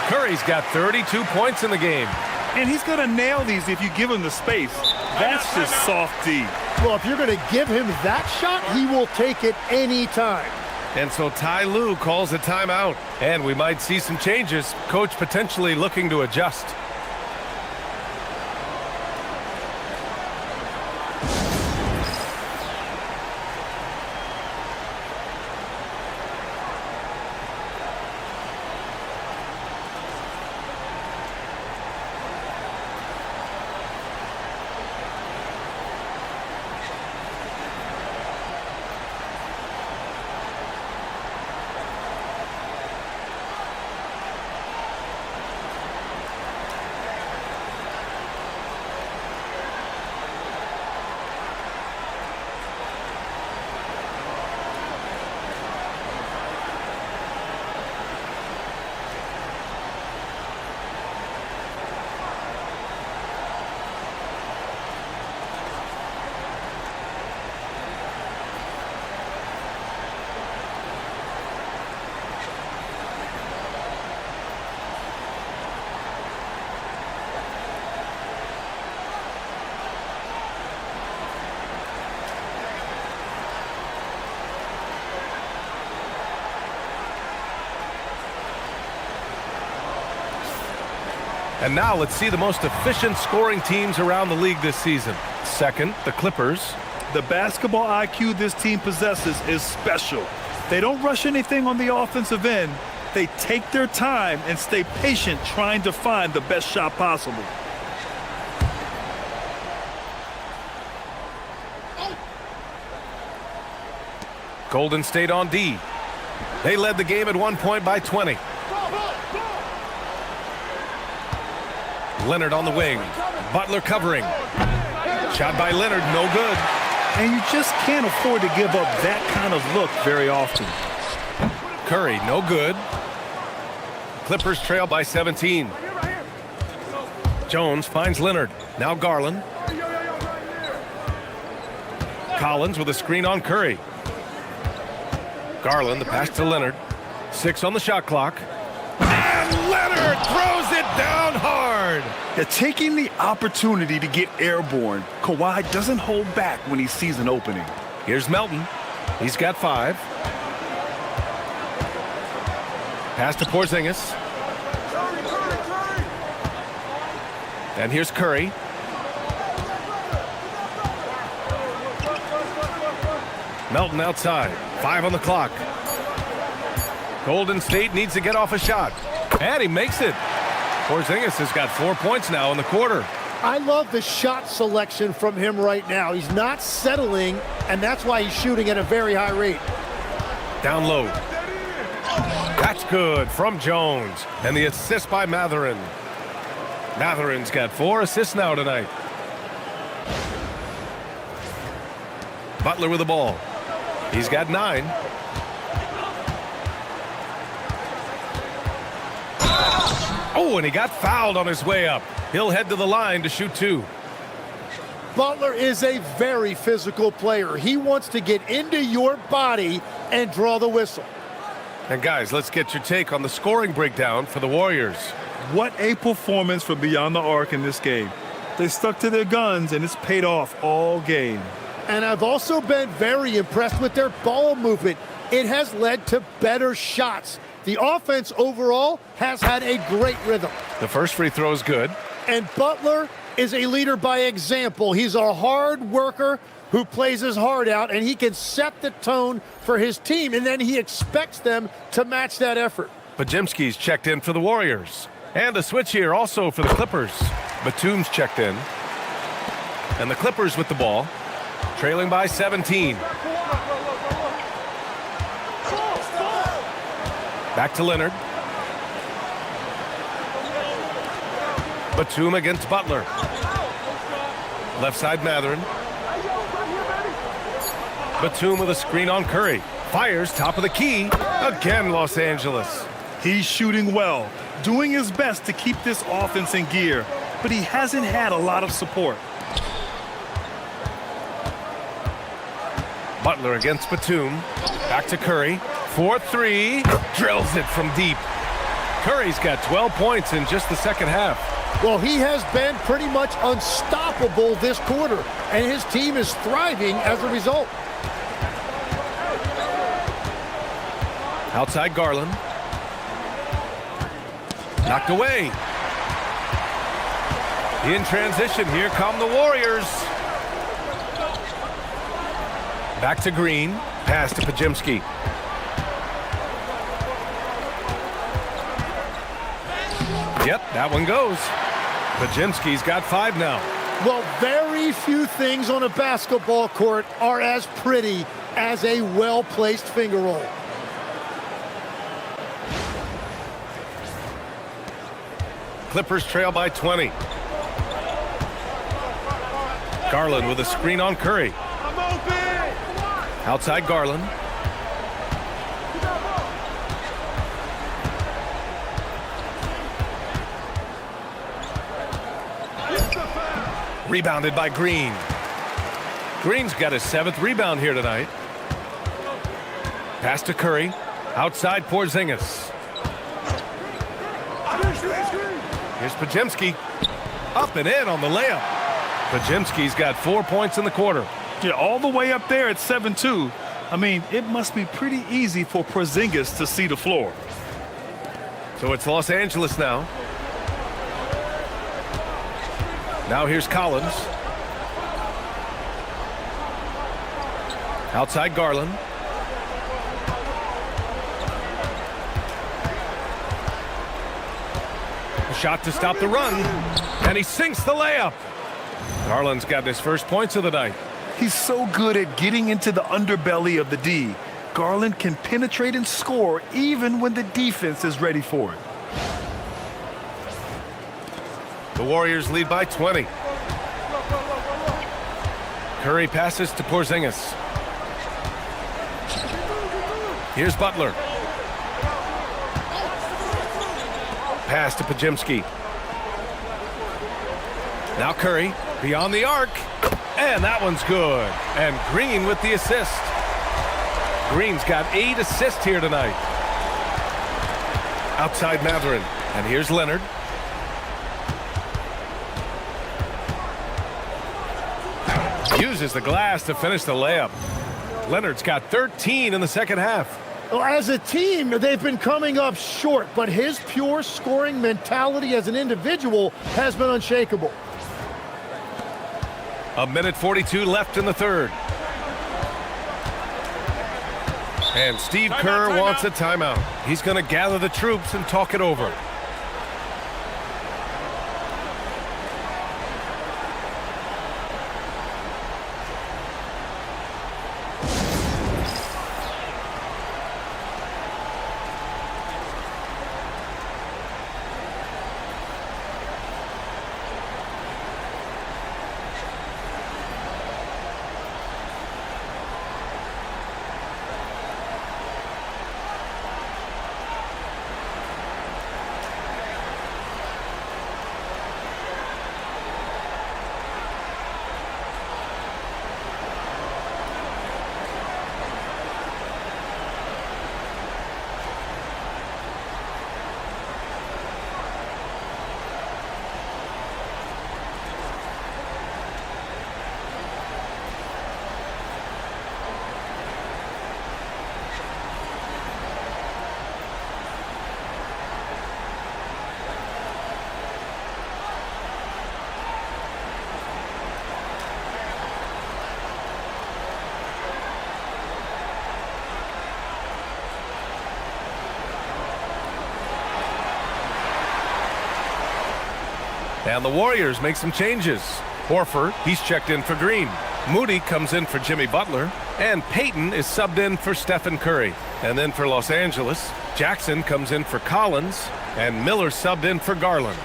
Curry's got 32 points in the game. And he's going to nail these if you give him the space. That's just soft D. Well, if you're going to give him that shot, he will take it anytime. And so Ty Lue calls a timeout. And we might see some changes. Coach potentially looking to adjust. And now let's see the most efficient scoring teams around the league this season. Second, the Clippers. The basketball IQ this team possesses is special. They don't rush anything on the offensive end. They take their time and stay patient trying to find the best shot possible. Golden State on D. They led the game at one point by 20. Leonard on the wing. Butler covering. Shot by Leonard, no good. And you just can't afford to give up that kind of look very often. Curry, no good. Clippers trail by 17. Jones finds Leonard. Now Garland. Collins with a screen on Curry. Garland, the pass to Leonard. 6 on the shot clock. And Leonard throws it down hard. They're taking the opportunity to get airborne. Kawhi doesn't hold back when he sees an opening. Here's Melton. He's got 5. Pass to Porzingis. And here's Curry. Melton outside. 5 on the clock. Golden State needs to get off a shot. And he makes it. Porzingis has got 4 points now in the quarter. I love the shot selection from him right now. He's not settling, and that's why he's shooting at a very high rate. Down low. That's good from Jones. And the assist by Matherin. Matherin's got 4 assists now tonight. Butler with the ball. He's got 9. Oh, and he got fouled on his way up. He'll head to the line to shoot 2. Butler is a very physical player. He wants to get into your body and draw the whistle. And guys, let's get your take on the scoring breakdown for the Warriors. What a performance from beyond the arc in this game. They stuck to their guns, and it's paid off all game. And I've also been very impressed with their ball movement. It has led to better shots. The offense overall has had a great rhythm. The first free throw is good. And Butler is a leader by example. He's a hard worker who plays his heart out, and he can set the tone for his team, and then he expects them to match that effort. Podziemski's checked in for the Warriors. And a switch here also for the Clippers. Batum's checked in. And the Clippers with the ball, trailing by 17. Back to Leonard. Batum against Butler. Left side Matherin. Batum with a screen on Curry. Fires top of the key. Again, Los Angeles. He's shooting well, doing his best to keep this offense in gear, but he hasn't had a lot of support. Butler against Batum. Back to Curry. 4-3. Drills it from deep. Curry's got 12 points in just the second half. Well, he has been pretty much unstoppable this quarter, and his team is thriving as a result. Outside Garland. Knocked away. In transition, here come the Warriors. Back to Green. Pass to Podziemski. Yep, that one goes. Podziemski's got 5 now. Well, very few things on a basketball court are as pretty as a well-placed finger roll. Clippers trail by 20. Garland with a screen on Curry. Outside Garland. Rebounded by Green. Green's got his 7th rebound here tonight. Pass to Curry. Outside Porzingis. Here's Podziemski. Up and in on the layup. Podziemski's got 4 points in the quarter. Yeah, all the way up there at 7-2. I mean, it must be pretty easy for Porzingis to see the floor. So it's Los Angeles now. Now here's Collins. Outside Garland. A shot to stop the run. And he sinks the layup. Garland's got his first points of the night. He's so good at getting into the underbelly of the D. Garland can penetrate and score even when the defense is ready for it. The Warriors lead by 20. Curry passes to Porzingis. Here's Butler. Pass to Podziemski. Now Curry beyond the arc. And that one's good. And Green with the assist. Green's got 8 assists here tonight. Outside Matherin. And here's Leonard. Uses the glass to finish the layup. Leonard's got 13 in the second half. Well, as a team, they've been coming up short, but his pure scoring mentality as an individual has been unshakable. A minute 42 left in the third. And Steve Kerr wants a timeout. He's going to gather the troops and talk it over. And the Warriors make some changes. Horford, he's checked in for Green. Moody comes in for Jimmy Butler. And Payton is subbed in for Stephen Curry. And then for Los Angeles, Jackson comes in for Collins. And Miller subbed in for Garland.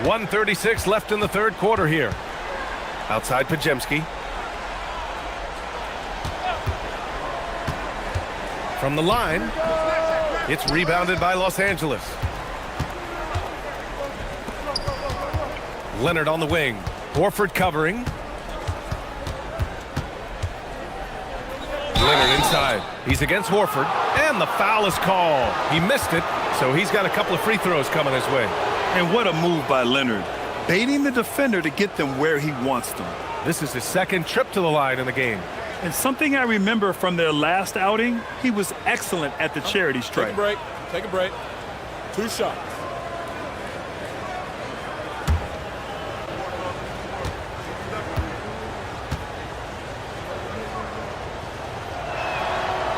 .136 left in the third quarter here. Outside Podziemski. From the line, it's rebounded by Los Angeles. Leonard on the wing. Horford covering. Leonard inside. He's against Horford. And the foul is called. He missed it, so he's got a couple of free throws coming his way. And what a move by Leonard. Baiting the defender to get them where he wants them. This is his second trip to the line in the game. And something I remember from their last outing, he was excellent at the charity stripe. Take a break. Take a break. 2 shots.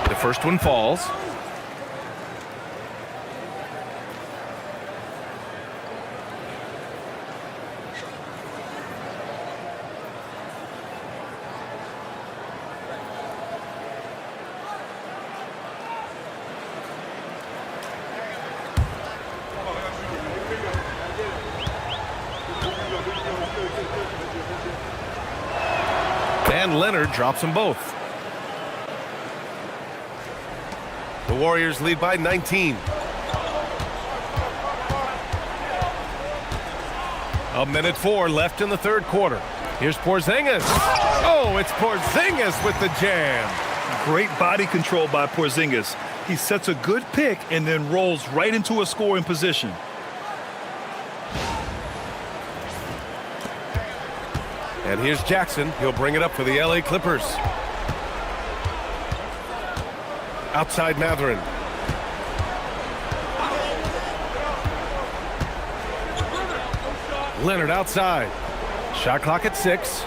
The first one falls. And Leonard drops them both. The Warriors lead by 19. A minute 4 left in the third quarter. Here's Porzingis. Oh, it's Porzingis with the jam. Great body control by Porzingis. He sets a good pick and then rolls right into a scoring position. And here's Jackson. He'll bring it up for the LA Clippers. Outside Mathurin. Leonard outside. Shot clock at 6.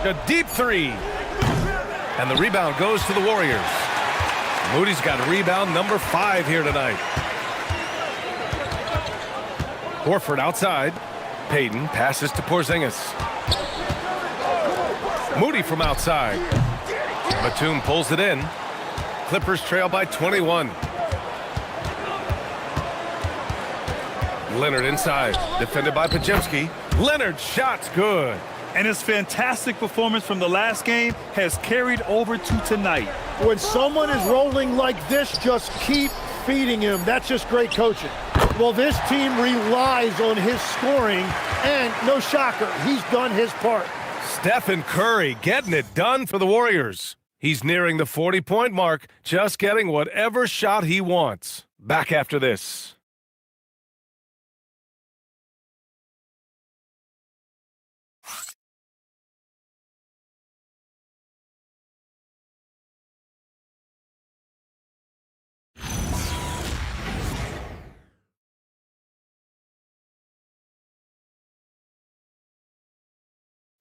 A deep 3. And the rebound goes to the Warriors. Moody's got rebound number 5 here tonight. Horford outside. Payton passes to Porzingis. Moody from outside. Batum pulls it in. Clippers trail by 21. Leonard inside. Defended by Podziemski. Leonard's shot's good. And his fantastic performance from the last game has carried over to tonight. When someone is rolling like this, just keep feeding him. That's just great coaching. Well, this team relies on his scoring, and no shocker, he's done his part. Stephen Curry getting it done for the Warriors. He's nearing the 40-point mark, just getting whatever shot he wants. Back after this.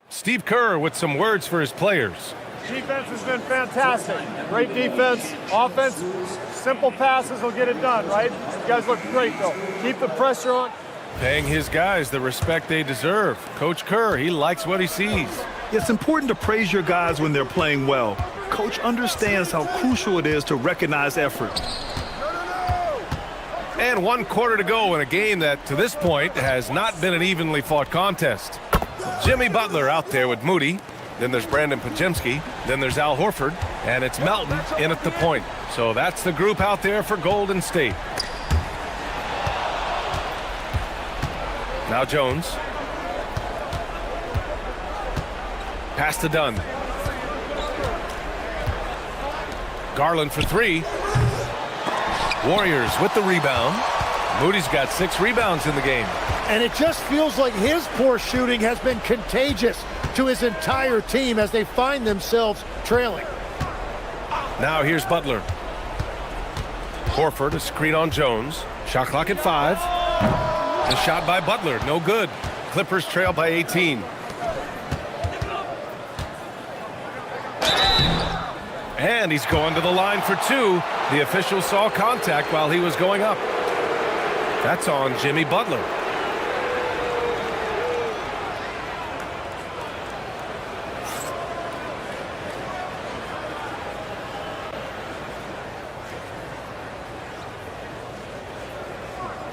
Steve Kerr with some words for his players. Defense has been fantastic. Great defense. Offense, simple passes will get it done, right? You guys look great, though. Keep the pressure on. Paying his guys the respect they deserve. Coach Kerr, he likes what he sees. It's important to praise your guys when they're playing well. Coach understands how crucial it is to recognize effort. And 1 quarter to go in a game that, to this point, has not been an evenly fought contest. Jimmy Butler out there with Moody. Then there's Brandon Podziemski. Then there's Al Horford. And it's Melton in at the point. So that's the group out there for Golden State. Now Jones. Pass to Dunn. Garland for 3. Warriors with the rebound. Moody's got 6 rebounds in the game. And it just feels like his poor shooting has been contagious to his entire team as they find themselves trailing. Now here's Butler. Horford, a screen on Jones. Shot clock at 5. The shot by Butler, no good. Clippers trail by 18. And he's going to the line for two. The official saw contact while he was going up. That's on Jimmy Butler.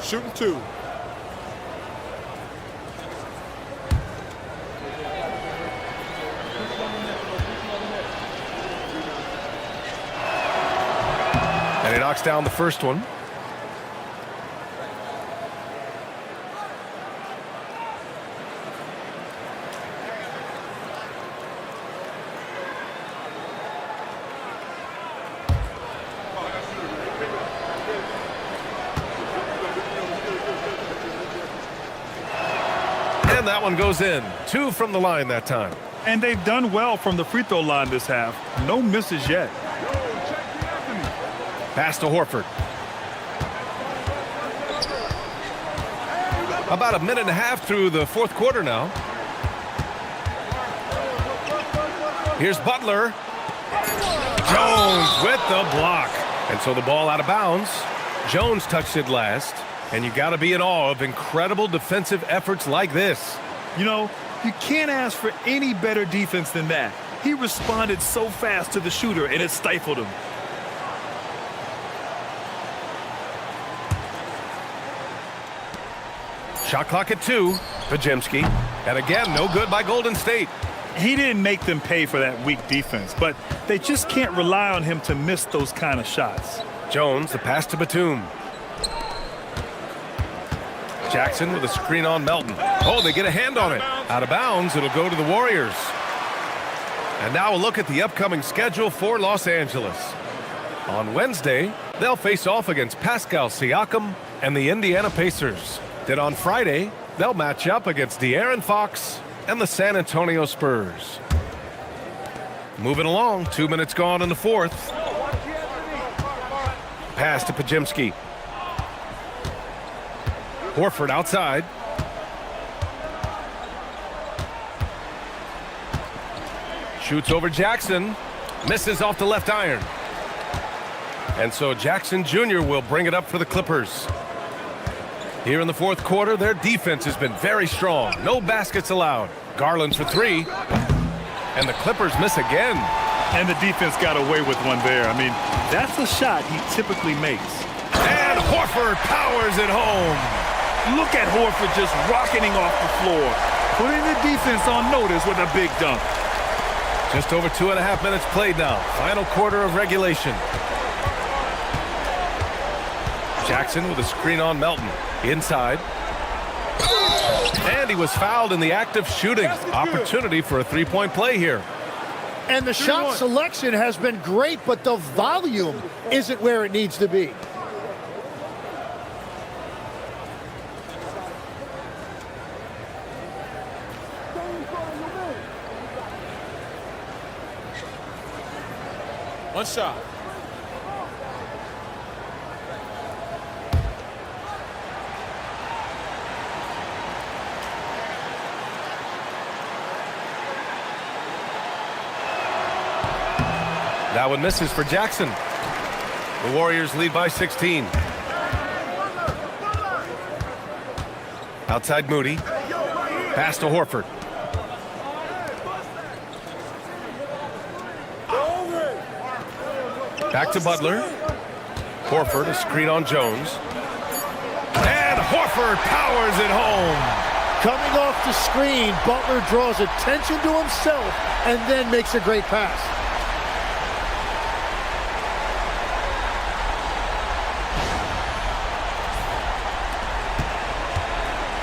Shooting two. And he knocks down the first one. And that one goes in. Two from the line that time. And they've done well from the free throw line this half. No misses yet. Pass to Horford. About a minute and a half through the fourth quarter now. Here's Butler. Jones with the block. And so the ball out of bounds. Jones touched it last. And you got to be in awe of incredible defensive efforts like this. You know, you can't ask for any better defense than that. He responded so fast to the shooter, and it stifled him. Shot clock at 2. Pajemski. And again, no good by Golden State. He didn't make them pay for that weak defense, but they just can't rely on him to miss those kind of shots. Jones, the pass to Batum. Jackson with a screen on Melton. Oh, they get a hand on it. Out of bounds, it'll go to the Warriors. And now a look at the upcoming schedule for Los Angeles. On Wednesday, they'll face off against Pascal Siakam and the Indiana Pacers. Then on Friday, they'll match up against De'Aaron Fox and the San Antonio Spurs. Moving along, 2 minutes gone in the fourth. Pass to Pajemski. Horford outside. Shoots over Jackson. Misses off the left iron. And so Jackson Jr. will bring it up for the Clippers. Here in the fourth quarter, their defense has been very strong. No baskets allowed. Garland for three. And the Clippers miss again. And the defense got away with one there. I mean, that's a shot he typically makes. And Horford powers it home. Look at Horford just rocketing off the floor. Putting the defense on notice with a big dunk. Just over 2.5 minutes played now. Final quarter of regulation. Jackson with a screen on Melton. Inside. And he was fouled in the act of shooting. Opportunity for a three-point play here. And the shot selection has been great, but the volume isn't where it needs to be. One shot. That one misses for Jackson. The Warriors lead by 16. Outside Moody. Pass to Horford. Back to Butler. Horford, a screen on Jones. And Horford powers it home. Coming off the screen, Butler draws attention to himself and then makes a great pass.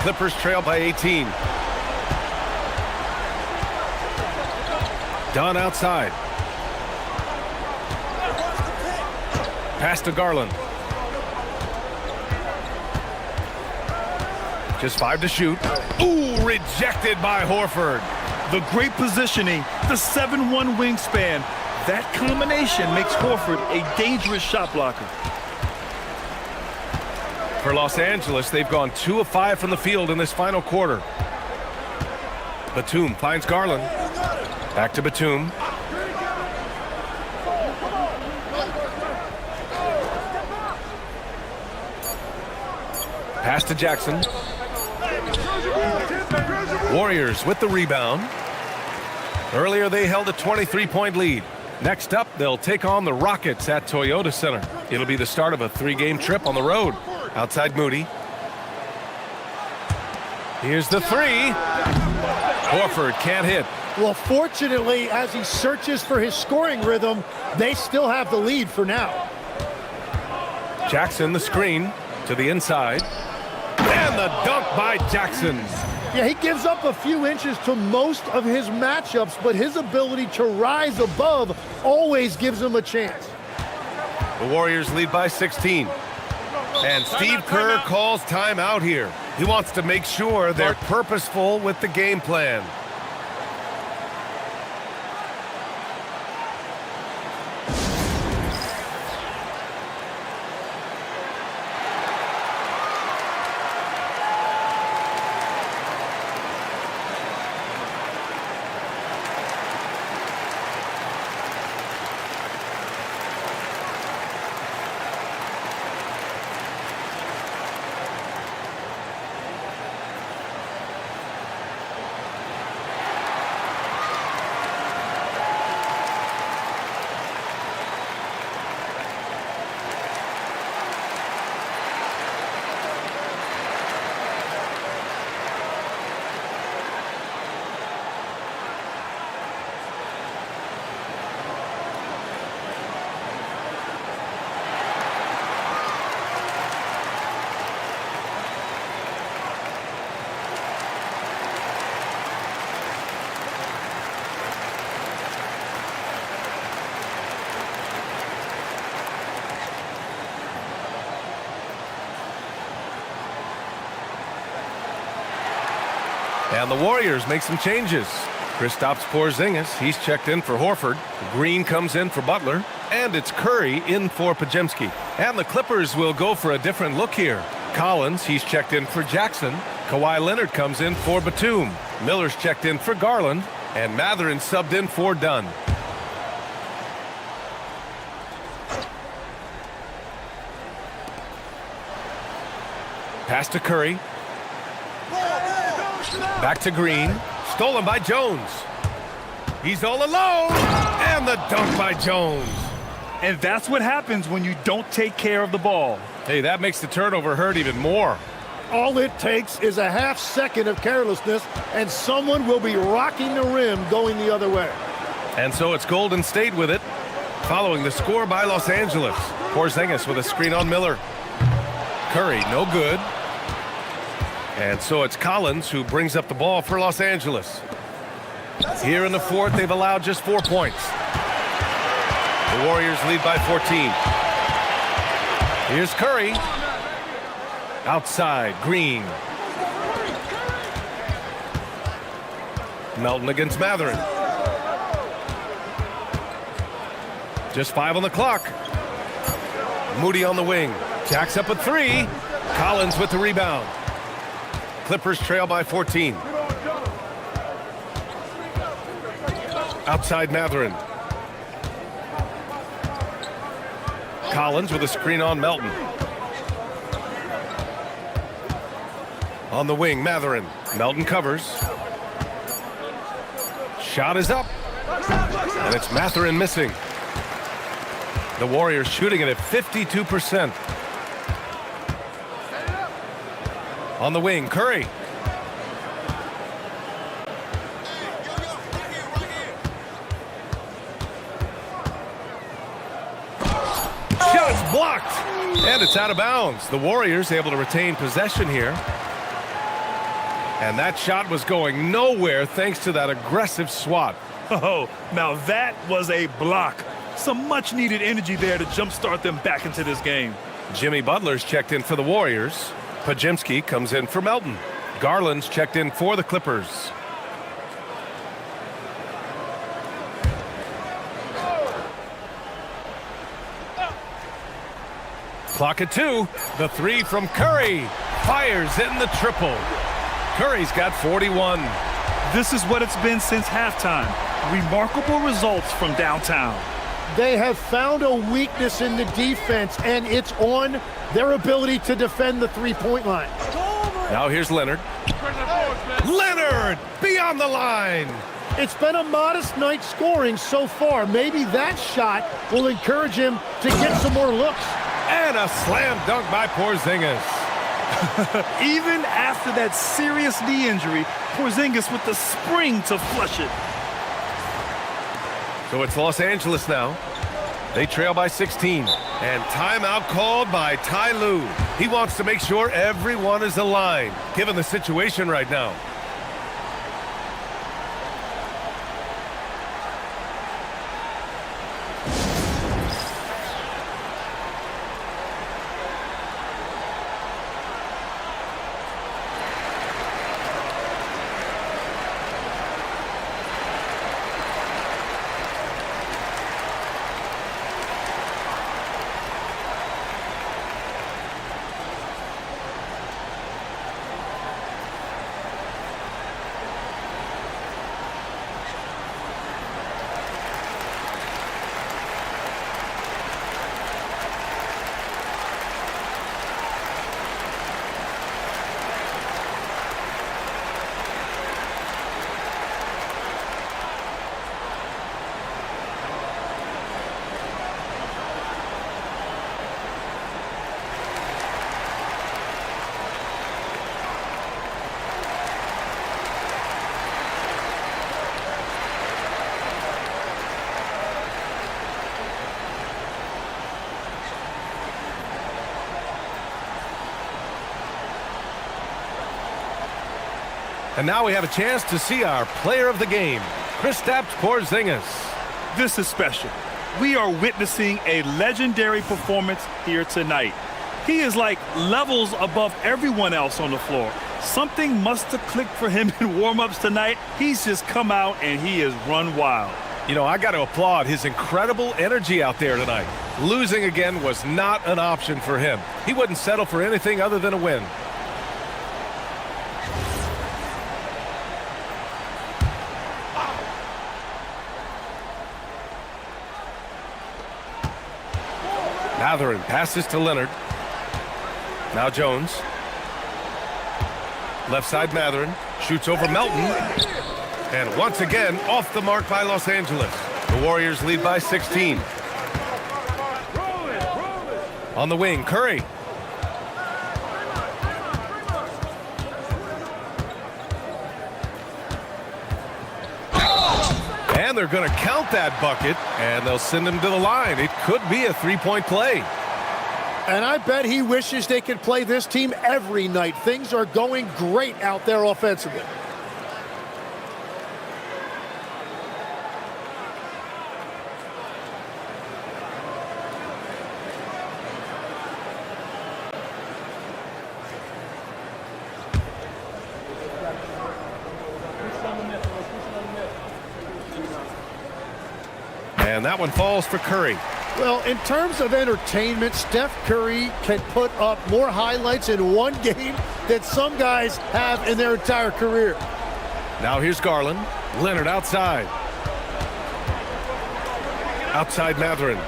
Clippers trail by 18. Dunn outside. Pass to Garland. Just 5 to shoot. Ooh, rejected by Horford. The great positioning, the 7'1" wingspan. That combination makes Horford a dangerous shot blocker. For Los Angeles, they've gone 2 of 5 from the field in this final quarter. Batum finds Garland. Back to Batum. Pass to Jackson. Warriors with the rebound. Earlier, they held a 23-point lead. Next up, they'll take on the Rockets at Toyota Center. It'll be the start of a 3-game trip on the road. Outside Moody. Here's the three. Horford can't hit. Well, fortunately, as he searches for his scoring rhythm, they still have the lead for now. Jackson, the screen to the inside. And the dunk by Jackson. Yeah, he gives up a few inches to most of his matchups, but his ability to rise above always gives him a chance. The Warriors lead by 16. And Steve Kerr calls timeout here. He wants to make sure they're purposeful with the game plan. And the Warriors make some changes. Kristaps Porzingis, he's checked in for Horford. Green comes in for Butler. And it's Curry in for Podziemski. And the Clippers will go for a different look here. Collins, he's checked in for Jackson. Kawhi Leonard comes in for Batum. Miller's checked in for Garland. And Mathurin subbed in for Dunn. Pass to Curry. Back to Green. Stolen by Jones. He's all alone. And the dunk by Jones. And that's what happens when you don't take care of the ball. Hey, that makes the turnover hurt even more. All it takes is a half second of carelessness, and someone will be rocking the rim going the other way. And so it's Golden State with it, following the score by Los Angeles. Porzingis with a screen on Miller. Curry, no good. And so it's Collins who brings up the ball for Los Angeles. Here in the fourth, they've allowed just 4 points. The Warriors lead by 14. Here's Curry. Outside, Green. Melton against Mathurin. Just 5 on the clock. Moody on the wing. Jacks up a 3. Collins with the rebound. Clippers trail by 14. Outside Mathurin. Collins with a screen on Melton. On the wing, Mathurin. Melton covers. Shot is up. And it's Mathurin missing. The Warriors shooting it at 52%. On the wing, Curry. Shot's blocked. And it's out of bounds. The Warriors able to retain possession here. And that shot was going nowhere thanks to that aggressive swat. Oh, now that was a block. Some much-needed energy there to jumpstart them back into this game. Jimmy Butler's checked in for the Warriors. Podziemski comes in for Melton. Garland's checked in for the Clippers. Clock at 2. The 3 from Curry. Fires in the triple. Curry's got 41. This is what it's been since halftime. Remarkable results from downtown. They have found a weakness in the defense, and it's on their ability to defend the three-point line. Now here's Leonard. Leonard beyond the line. It's been a modest night scoring so far. Maybe that shot will encourage him to get some more looks. And a slam dunk by Porzingis. Even after that serious knee injury, Porzingis with the spring to flush it. So it's Los Angeles now. They trail by 16. And timeout called by Ty Lue. He wants to make sure everyone is aligned, given the situation right now. And now we have a chance to see our player of the game, Kristaps Porzingis. This is special. We are witnessing a legendary performance here tonight. He is like levels above everyone else on the floor. Something must have clicked for him in warm-ups tonight. He's just come out and he has run wild. You know, I got to applaud his incredible energy out there tonight. Losing again was not an option for him. He wouldn't settle for anything other than a win. Mathurin passes to Leonard. Now Jones. Left side Mathurin. Shoots over Melton. And once again, off the mark by Los Angeles. The Warriors lead by 16. On the wing, Curry. And they're going to count that bucket, and they'll send him to the line. It could be a three-point play. And I bet he wishes they could play this team every night. Things are going great out there offensively. And that one falls for Curry. Well, in terms of entertainment, Steph Curry can put up more highlights in one game than some guys have in their entire career. Now here's Garland. Leonard outside. Outside Mathurin.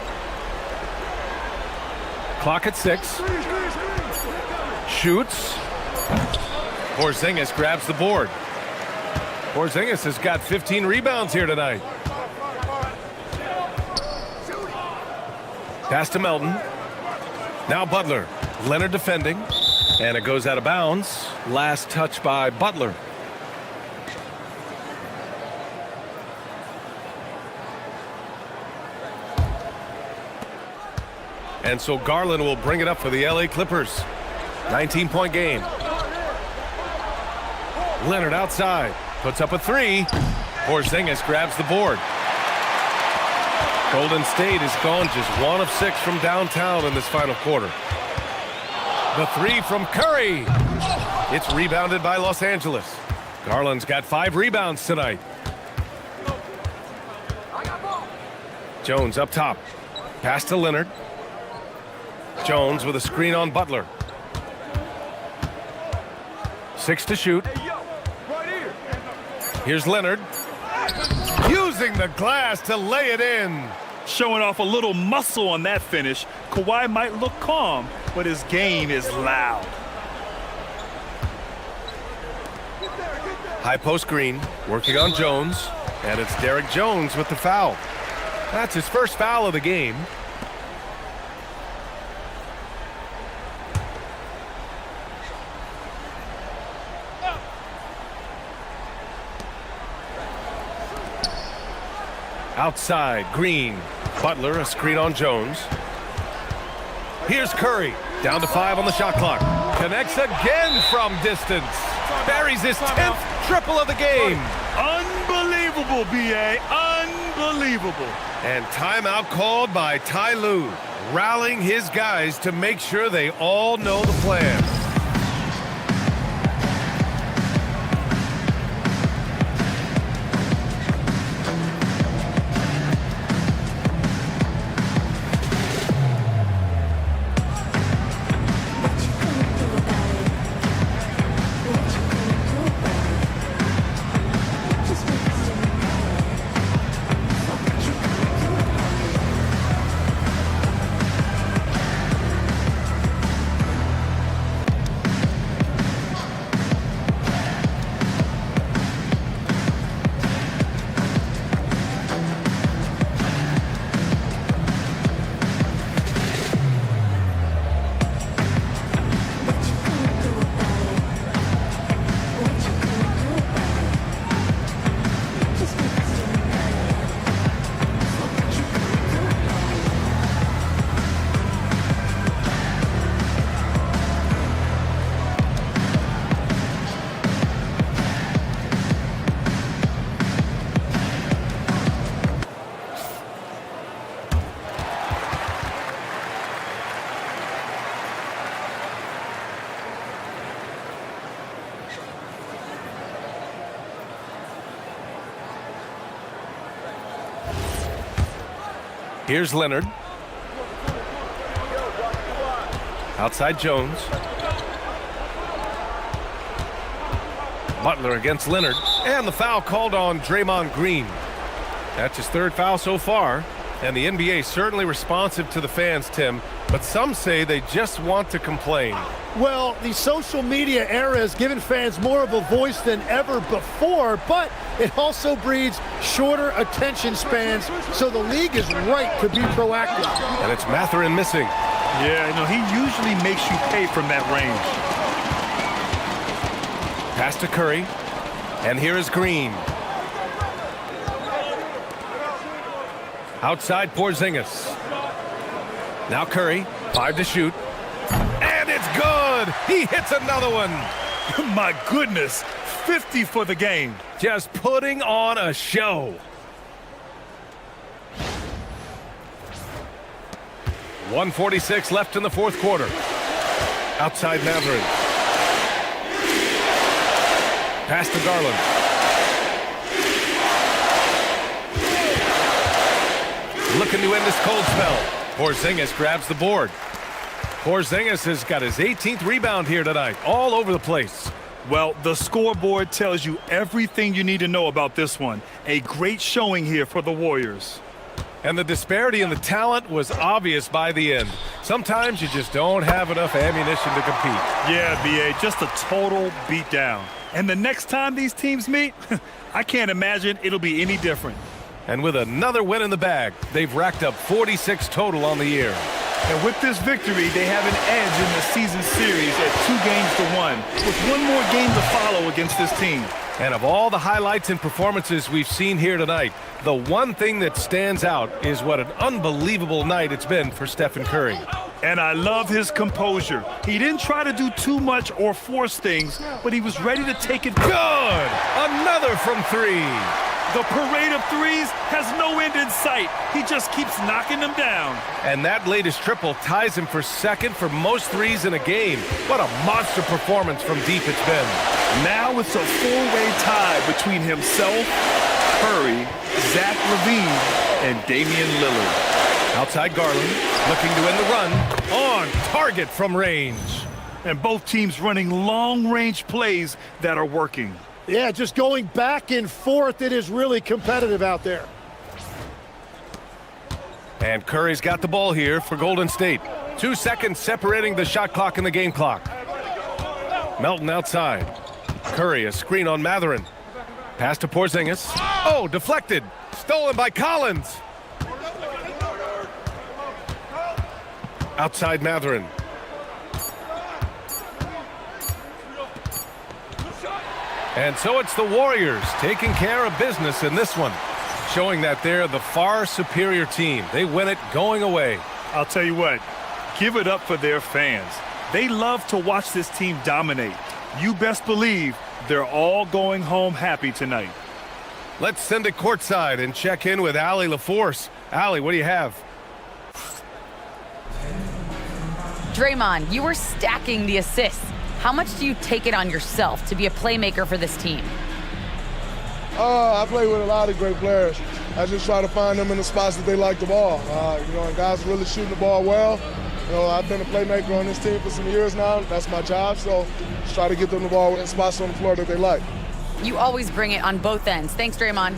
Clock at 6. Shoots. Porzingis grabs the board. Porzingis has got 15 rebounds here tonight. Pass to Melton. Now Butler. Leonard defending. And it goes out of bounds. Last touch by Butler. And so Garland will bring it up for the LA Clippers. 19-point game. Leonard outside. Puts up a three. Porzingis grabs the board. Golden State has gone just 1 of 6 from downtown in this final quarter. The three from Curry. It's rebounded by Los Angeles. Garland's got 5 rebounds tonight. Jones up top. Pass to Leonard. Jones with a screen on Butler. 6 to shoot. Here's Leonard. Using the glass to lay it in. Showing off a little muscle on that finish. Kawhi might look calm, but his game is loud. High post Green, working on Jones, and it's Derek Jones with the foul. That's his first foul of the game. Outside, Green. Butler, a screen on Jones. Here's Curry, down to 5 on the shot clock. Connects again from distance. Buries his 10th triple of the game. Unbelievable, B.A. Unbelievable. And timeout called by Ty Lue, rallying his guys to make sure they all know the plan. Here's Leonard. Outside Jones. Butler against Leonard. And the foul called on Draymond Green. That's his third foul so far. And the NBA certainly responsive to the fans, Tim. But some say they just want to complain. Well, the social media era has given fans more of a voice than ever before, but it also breeds shorter attention spans, so the league is right to be proactive. And it's Mathurin missing. Yeah, he usually makes you pay from that range. Pass to Curry. And here is Green. Outside Porzingis. Now Curry, 5 to shoot. And it's good! He hits another one! My goodness, 50 for the game. Just putting on a show. .146 left in the fourth quarter. Outside Mathurin. Pass to Garland. Looking to end this cold spell. Porzingis grabs the board. Porzingis has got his 18th rebound here tonight, all over the place. Well, the scoreboard tells you everything you need to know about this one. A great showing here for the Warriors. And the disparity in the talent was obvious by the end. Sometimes you just don't have enough ammunition to compete. Yeah, B.A., just a total beatdown. And the next time these teams meet, I can't imagine it'll be any different. And with another win in the bag, they've racked up 46 total on the year. And with this victory, they have an edge in the season series at 2-1, with one more game to follow against this team. And of all the highlights and performances we've seen here tonight, the one thing that stands out is what an unbelievable night it's been for Stephen Curry. And I love his composure. He didn't try to do too much or force things, but he was ready to take it. Good! Another from 3. The parade of threes has no end in sight. He just keeps knocking them down. And that latest triple ties him for second for most threes in a game. What a monster performance from deep it's been. Now it's a four-way tie between himself, Curry, Zach LaVine, and Damian Lillard. Outside Garland, looking to end the run. On target from range. And both teams running long-range plays that are working. Yeah, just going back and forth. It is really competitive out there. And Curry's got the ball here for Golden State. 2 seconds separating the shot clock and the game clock. Melton outside. Curry, a screen on Matherin. Pass to Porzingis. Oh, deflected. Stolen by Collins. Outside Matherin. And so it's the Warriors taking care of business in this one, showing that they're the far superior team. They win it going away. I'll tell you what, give it up for their fans. They love to watch this team dominate. You best believe they're all going home happy tonight. Let's send it courtside and check in with Allie LaForce. Allie, what do you have? Draymond, you were stacking the assists. How much do you take it on yourself to be a playmaker for this team? I play with a lot of great players. I just try to find them in the spots that they like the ball. And guys really shooting the ball well. I've been a playmaker on this team for some years now. That's my job, so just try to get them the ball in spots on the floor that they like. You always bring it on both ends. Thanks, Draymond.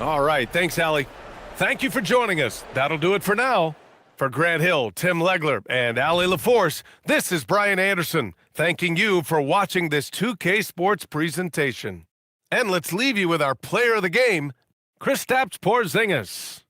All right, thanks, Allie. Thank you for joining us. That'll do it for now. For Grant Hill, Tim Legler, and Allie LaForce, this is Brian Anderson, thanking you for watching this 2K Sports presentation. And let's leave you with our player of the game, Kristaps Porzingis.